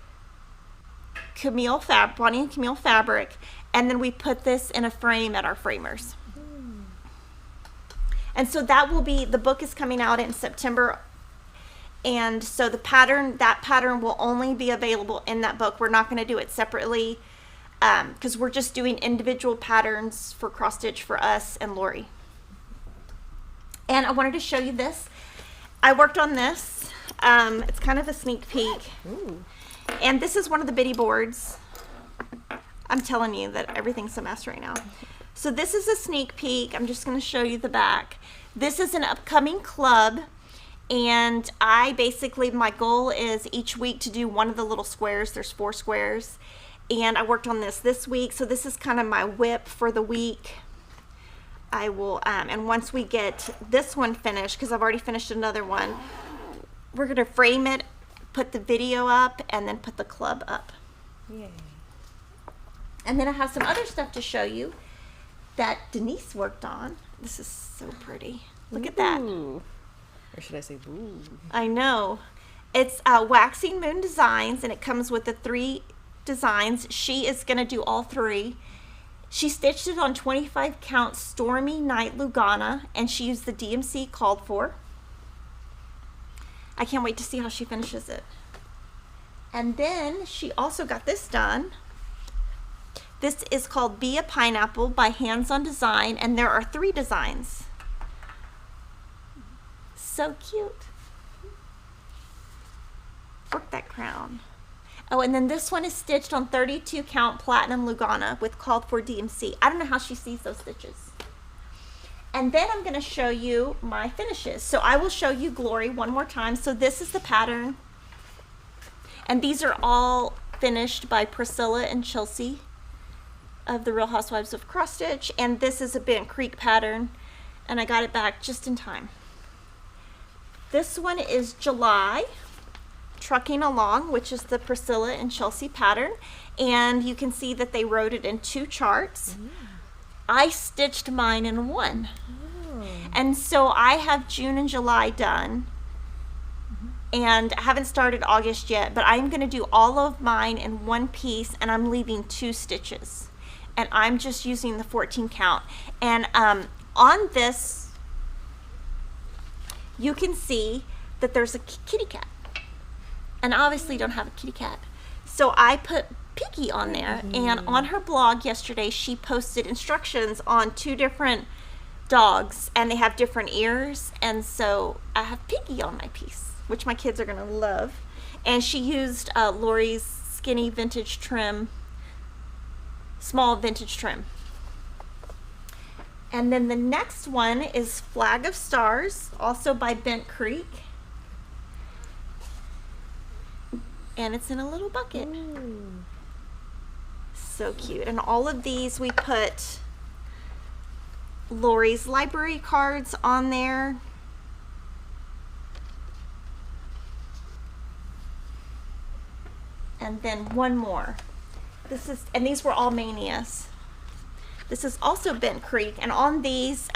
Bonnie and Camille fabric, and then we put this in a frame at our framers. And so that will be, the book is coming out in September, and so the pattern, that pattern will only be available in that book. We're not going to do it separately because we're just doing individual patterns for cross stitch for us and Lori. And I wanted to show you this. I worked on this. It's kind of a sneak peek. Ooh. And this is one of the bitty boards. I'm telling you that everything's a mess right now. So this is a sneak peek. I'm just going to show you the back. This is an upcoming club, and my goal is each week to do one of the little squares. There's 4 squares, and I worked on this week. So this is kind of my whip for the week. I will, and once we get this one finished, because I've already finished another one, we're going to frame it, put the video up, and then put the club up. Yay. And then I have some other stuff to show you that Denise worked on. This is so pretty. Look at that. Ooh. Or should I say boo? I know. It's Waxing Moon Designs, and it comes with the 3 designs. She is going to do all 3. She stitched it on 25 count Stormy Night Lugana, and she used the DMC called for. I can't wait to see how she finishes it. And then she also got this done. This is called Be a Pineapple by Hands on Design, and there are 3 designs. So cute. Work that crown. Oh, and then this one is stitched on 32 count Platinum Lugana with called for DMC. I don't know how she sees those stitches. And then I'm going to show you my finishes. So I will show you Glory one more time. So this is the pattern. And these are all finished by Priscilla and Chelsea of the Real Housewives of Cross Stitch. And this is a Bent Creek pattern. And I got it back just in time. This one is July, Trucking Along, which is the Priscilla and Chelsea pattern. And you can see that they wrote it in 2 charts. I stitched mine in 1. And so I have June and July done. And I haven't started August yet, but I'm going to do all of mine in 1 piece, and I'm leaving 2 stitches. And I'm just using the 14 count. And on this, you can see that there's a kitty cat. And I obviously don't have a kitty cat. So I put Piggy on there, and on her blog yesterday, she posted instructions on 2 different dogs, and they have different ears. And so I have Piggy on my piece, which my kids are going to love. And she used Lori's Skinny Vintage Trim, small vintage trim. And then the next one is Flag of Stars, also by Bent Creek. And it's in a little bucket. So cute. And all of these, we put Lori's library cards on there. And then one more. And these were all Manias. This is also Bent Creek, and on these,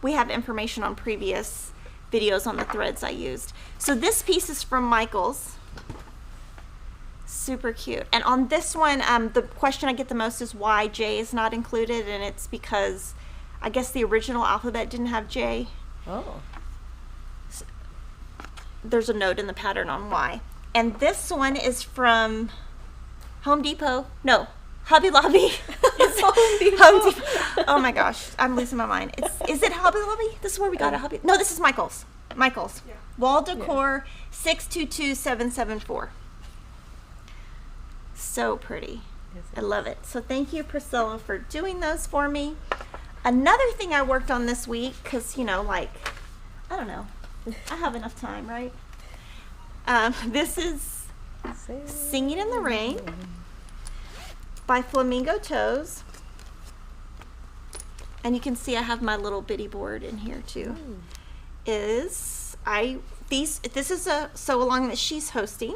we have information on previous videos on the threads I used. So this piece is from Michaels. Super cute. And on this one, the question I get the most is why J is not included, and it's because I guess the original alphabet didn't have J. Oh. So there's a note in the pattern on why. And this one is from Home Depot. No, Hobby Lobby. Home Depot. Oh my gosh, I'm losing my mind. Is it Hobby Lobby? This is where we got it. No, this is Michael's. Michael's. Yeah. Wall Decor 622774. So pretty. Yes, I love it. So thank you, Priscilla, for doing those for me. Another thing I worked on this week, because, you know, like, I don't know. I have enough time, right? This is Singing in the Rain by Flamingo Toes. And you can see I have my little bitty board in here too. This is a sew along that she's hosting.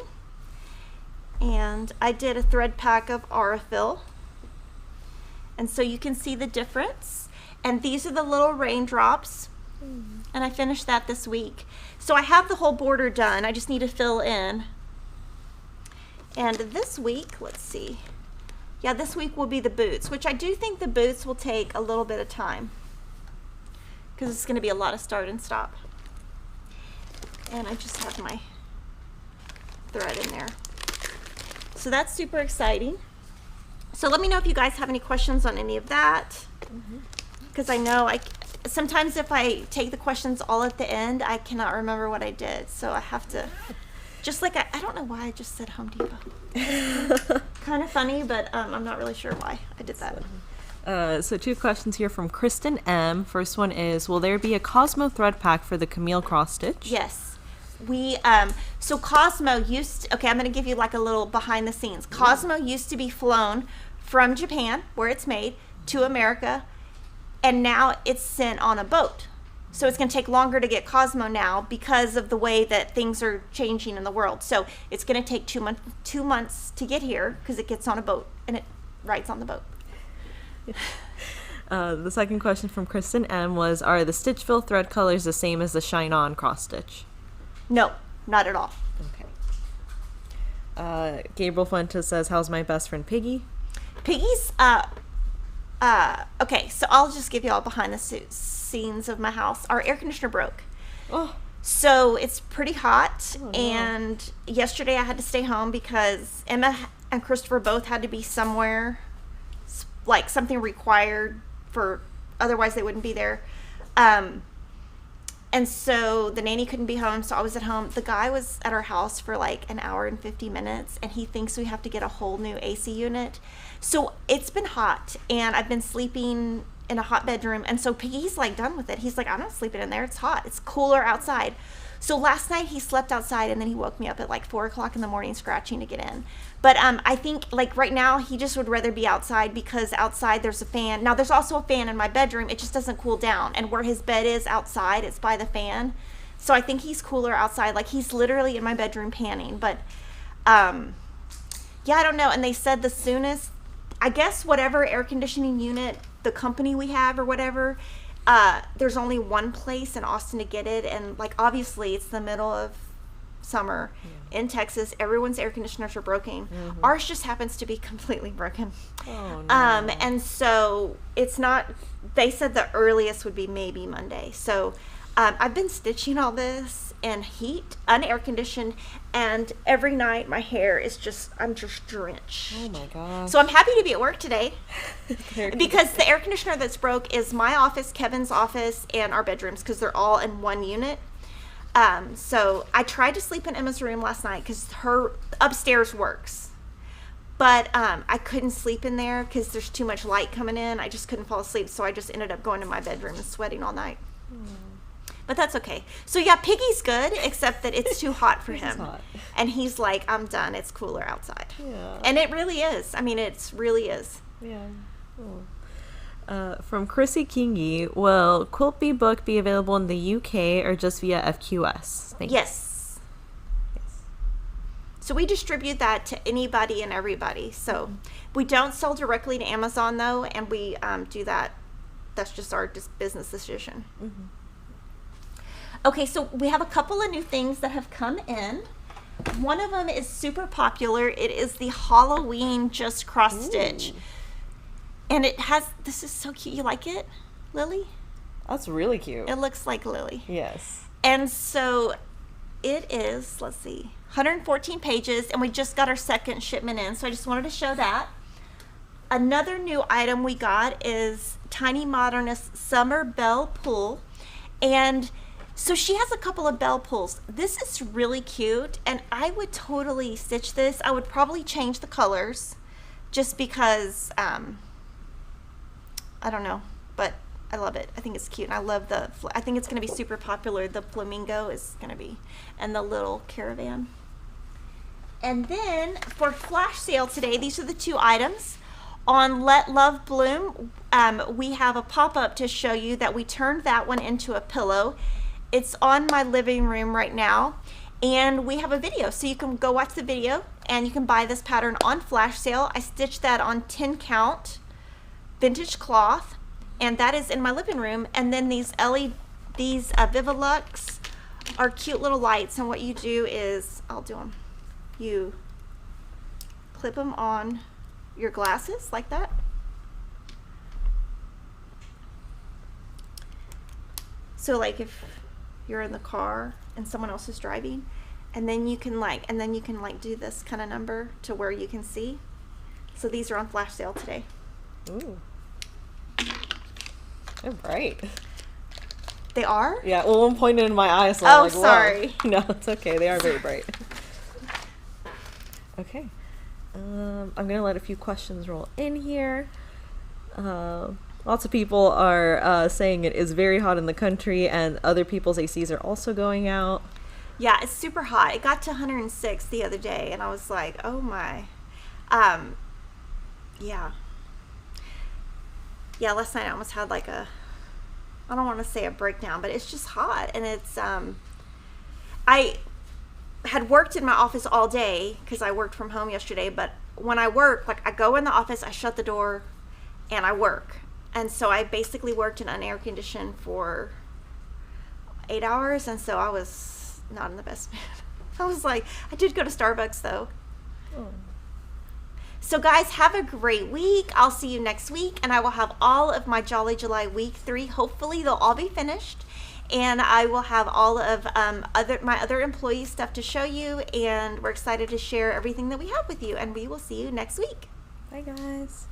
And I did a thread pack of AuriFloss. And so you can see the difference. And these are the little raindrops. And I finished that this week. So I have the whole border done. I just need to fill in. And this week, let's see. Yeah, this week will be the boots, which I do think the boots will take a little bit of time, because it's going to be a lot of start and stop. And I just have my thread in there. So that's super exciting. So let me know if you guys have any questions on any of that, because I know sometimes if I take the questions all at the end, I cannot remember what I did. So I have to Just like, I don't know why I just said Home Depot. Kind of funny, but I'm not really sure why I did that. So 2 questions here from Kristen M. First one is, will there be a Cosmo thread pack for the Camille cross stitch? Yes. We, so Cosmo okay, I'm going to give you like a little behind the scenes. Cosmo used to be flown from Japan, where it's made, to America, and now it's sent on a boat. So it's going to take longer to get Cosmo now because of the way that things are changing in the world. So it's going to take 2 months to get here because it gets on a boat and it rides on the boat. The second question from Kristen M was, are the stitch fill thread colors the same as the shine on cross stitch? No, not at all. Okay. Gabriel Fuentes says, how's my best friend Piggy? Piggy's, okay, so I'll just give you all behind the scenes of my house. Our air conditioner broke. Oh. So it's pretty hot, Oh, no. and yesterday I had to stay home because Emma and Christopher both had to be somewhere, like something required for, otherwise they wouldn't be there. And so the nanny couldn't be home, so I was at home. The guy was at our house for like an hour and 50 minutes, and he thinks we have to get a whole new AC unit. So it's been hot, and I've been sleeping in a hot bedroom, and so Piggy's like done with it. He's like, I'm not sleeping in there. It's hot. It's cooler outside. So last night he slept outside, and then he woke me up at like 4 o'clock in the morning scratching to get in. But I think like right now he just would rather be outside because outside there's a fan. Now there's also a fan in my bedroom. It just doesn't cool down. And where his bed is outside, it's by the fan. So I think he's cooler outside. Like he's literally in my bedroom panning. But yeah, I don't know. And they said the soonest, I guess whatever air conditioning unit, the company we have or whatever, there's only one place in Austin to get it. And like obviously it's the middle of summer in Texas. Everyone's air conditioners are broken. Ours just happens to be completely broken. Oh, no. And so it's not, they said the earliest would be maybe Monday. So I've been stitching all this in heat, unair conditioned, and every night my hair is just, I'm just drenched. Oh my gosh. So I'm happy to be at work today because the air conditioner that's broke is my office, Kevin's office, and our bedrooms because they're all in one unit. So I tried to sleep in Emma's room last night because her upstairs works, but I couldn't sleep in there because there's too much light coming in. I just couldn't fall asleep, so I just ended up going to my bedroom and sweating all night. But that's okay. So yeah, Piggy's good, except that it's too hot for him. hot. And he's like, I'm done. It's cooler outside. Yeah. And it really is. I mean, it really is. Yeah. From Chrissy Kingy, will Quilt Bee book be available in the UK or just via FQS? Thank you. Yes. So we distribute that to anybody and everybody. So we don't sell directly to Amazon though, and we do that. That's just our business decision. Okay, so we have a couple of new things that have come in. One of them is super popular. It is the Halloween Just Cross Stitch. And it has, this is so cute. You like it, Lily? That's really cute. It looks like Lily. Yes. And so it is, let's see, 114 pages, and we just got our second shipment in, so I just wanted to show that. Another new item we got is Tiny Modernist Summer Bell Pull, and so she has a couple of bell pulls. This is really cute, and I would totally stitch this. I would probably change the colors just because, I don't know, but I love it. I think it's cute, and I love I think it's going to be super popular. The flamingo is going to be, and the little caravan. And then for flash sale today, these are the two items. On Let Love Bloom, we have a pop-up to show you that we turned that one into a pillow. It's on my living room right now, and we have a video, so you can go watch the video, and you can buy this pattern on flash sale. I stitched that on 10 count vintage cloth, and that is in my living room. And then these Vivalux are cute little lights, and what you do is, I'll do them. You clip them on your glasses like that. So like if you're in the car and someone else is driving, and then you can like do this kind of number to where you can see. So these are on flash sale today. Ooh. They're bright. They are? Yeah, well, one pointed in my eye, so Oh, I'm like, whoa. sorry. No, it's okay. They are very bright. Okay. I'm going to let a few questions roll in here. Lots of people are saying it is very hot in the country, and other people's ACs are also going out. Yeah, it's super hot. It got to 106 the other day, and I was like, oh my. Yeah. Yeah, last night I almost had like a, I don't want to say a breakdown, but it's just hot. And it's, I had worked in my office all day because I worked from home yesterday. But when I work, like I go in the office, I shut the door, and I work. And so I basically worked in unair conditioned for 8 hours. And so I was not in the best mood. I was like, I did go to Starbucks though. Oh. So guys, have a great week. I'll see you next week, and I will have all of my Jolly July week 3. Hopefully they'll all be finished, and I will have all of my other employee stuff to show you, and we're excited to share everything that we have with you, and we will see you next week. Bye, guys.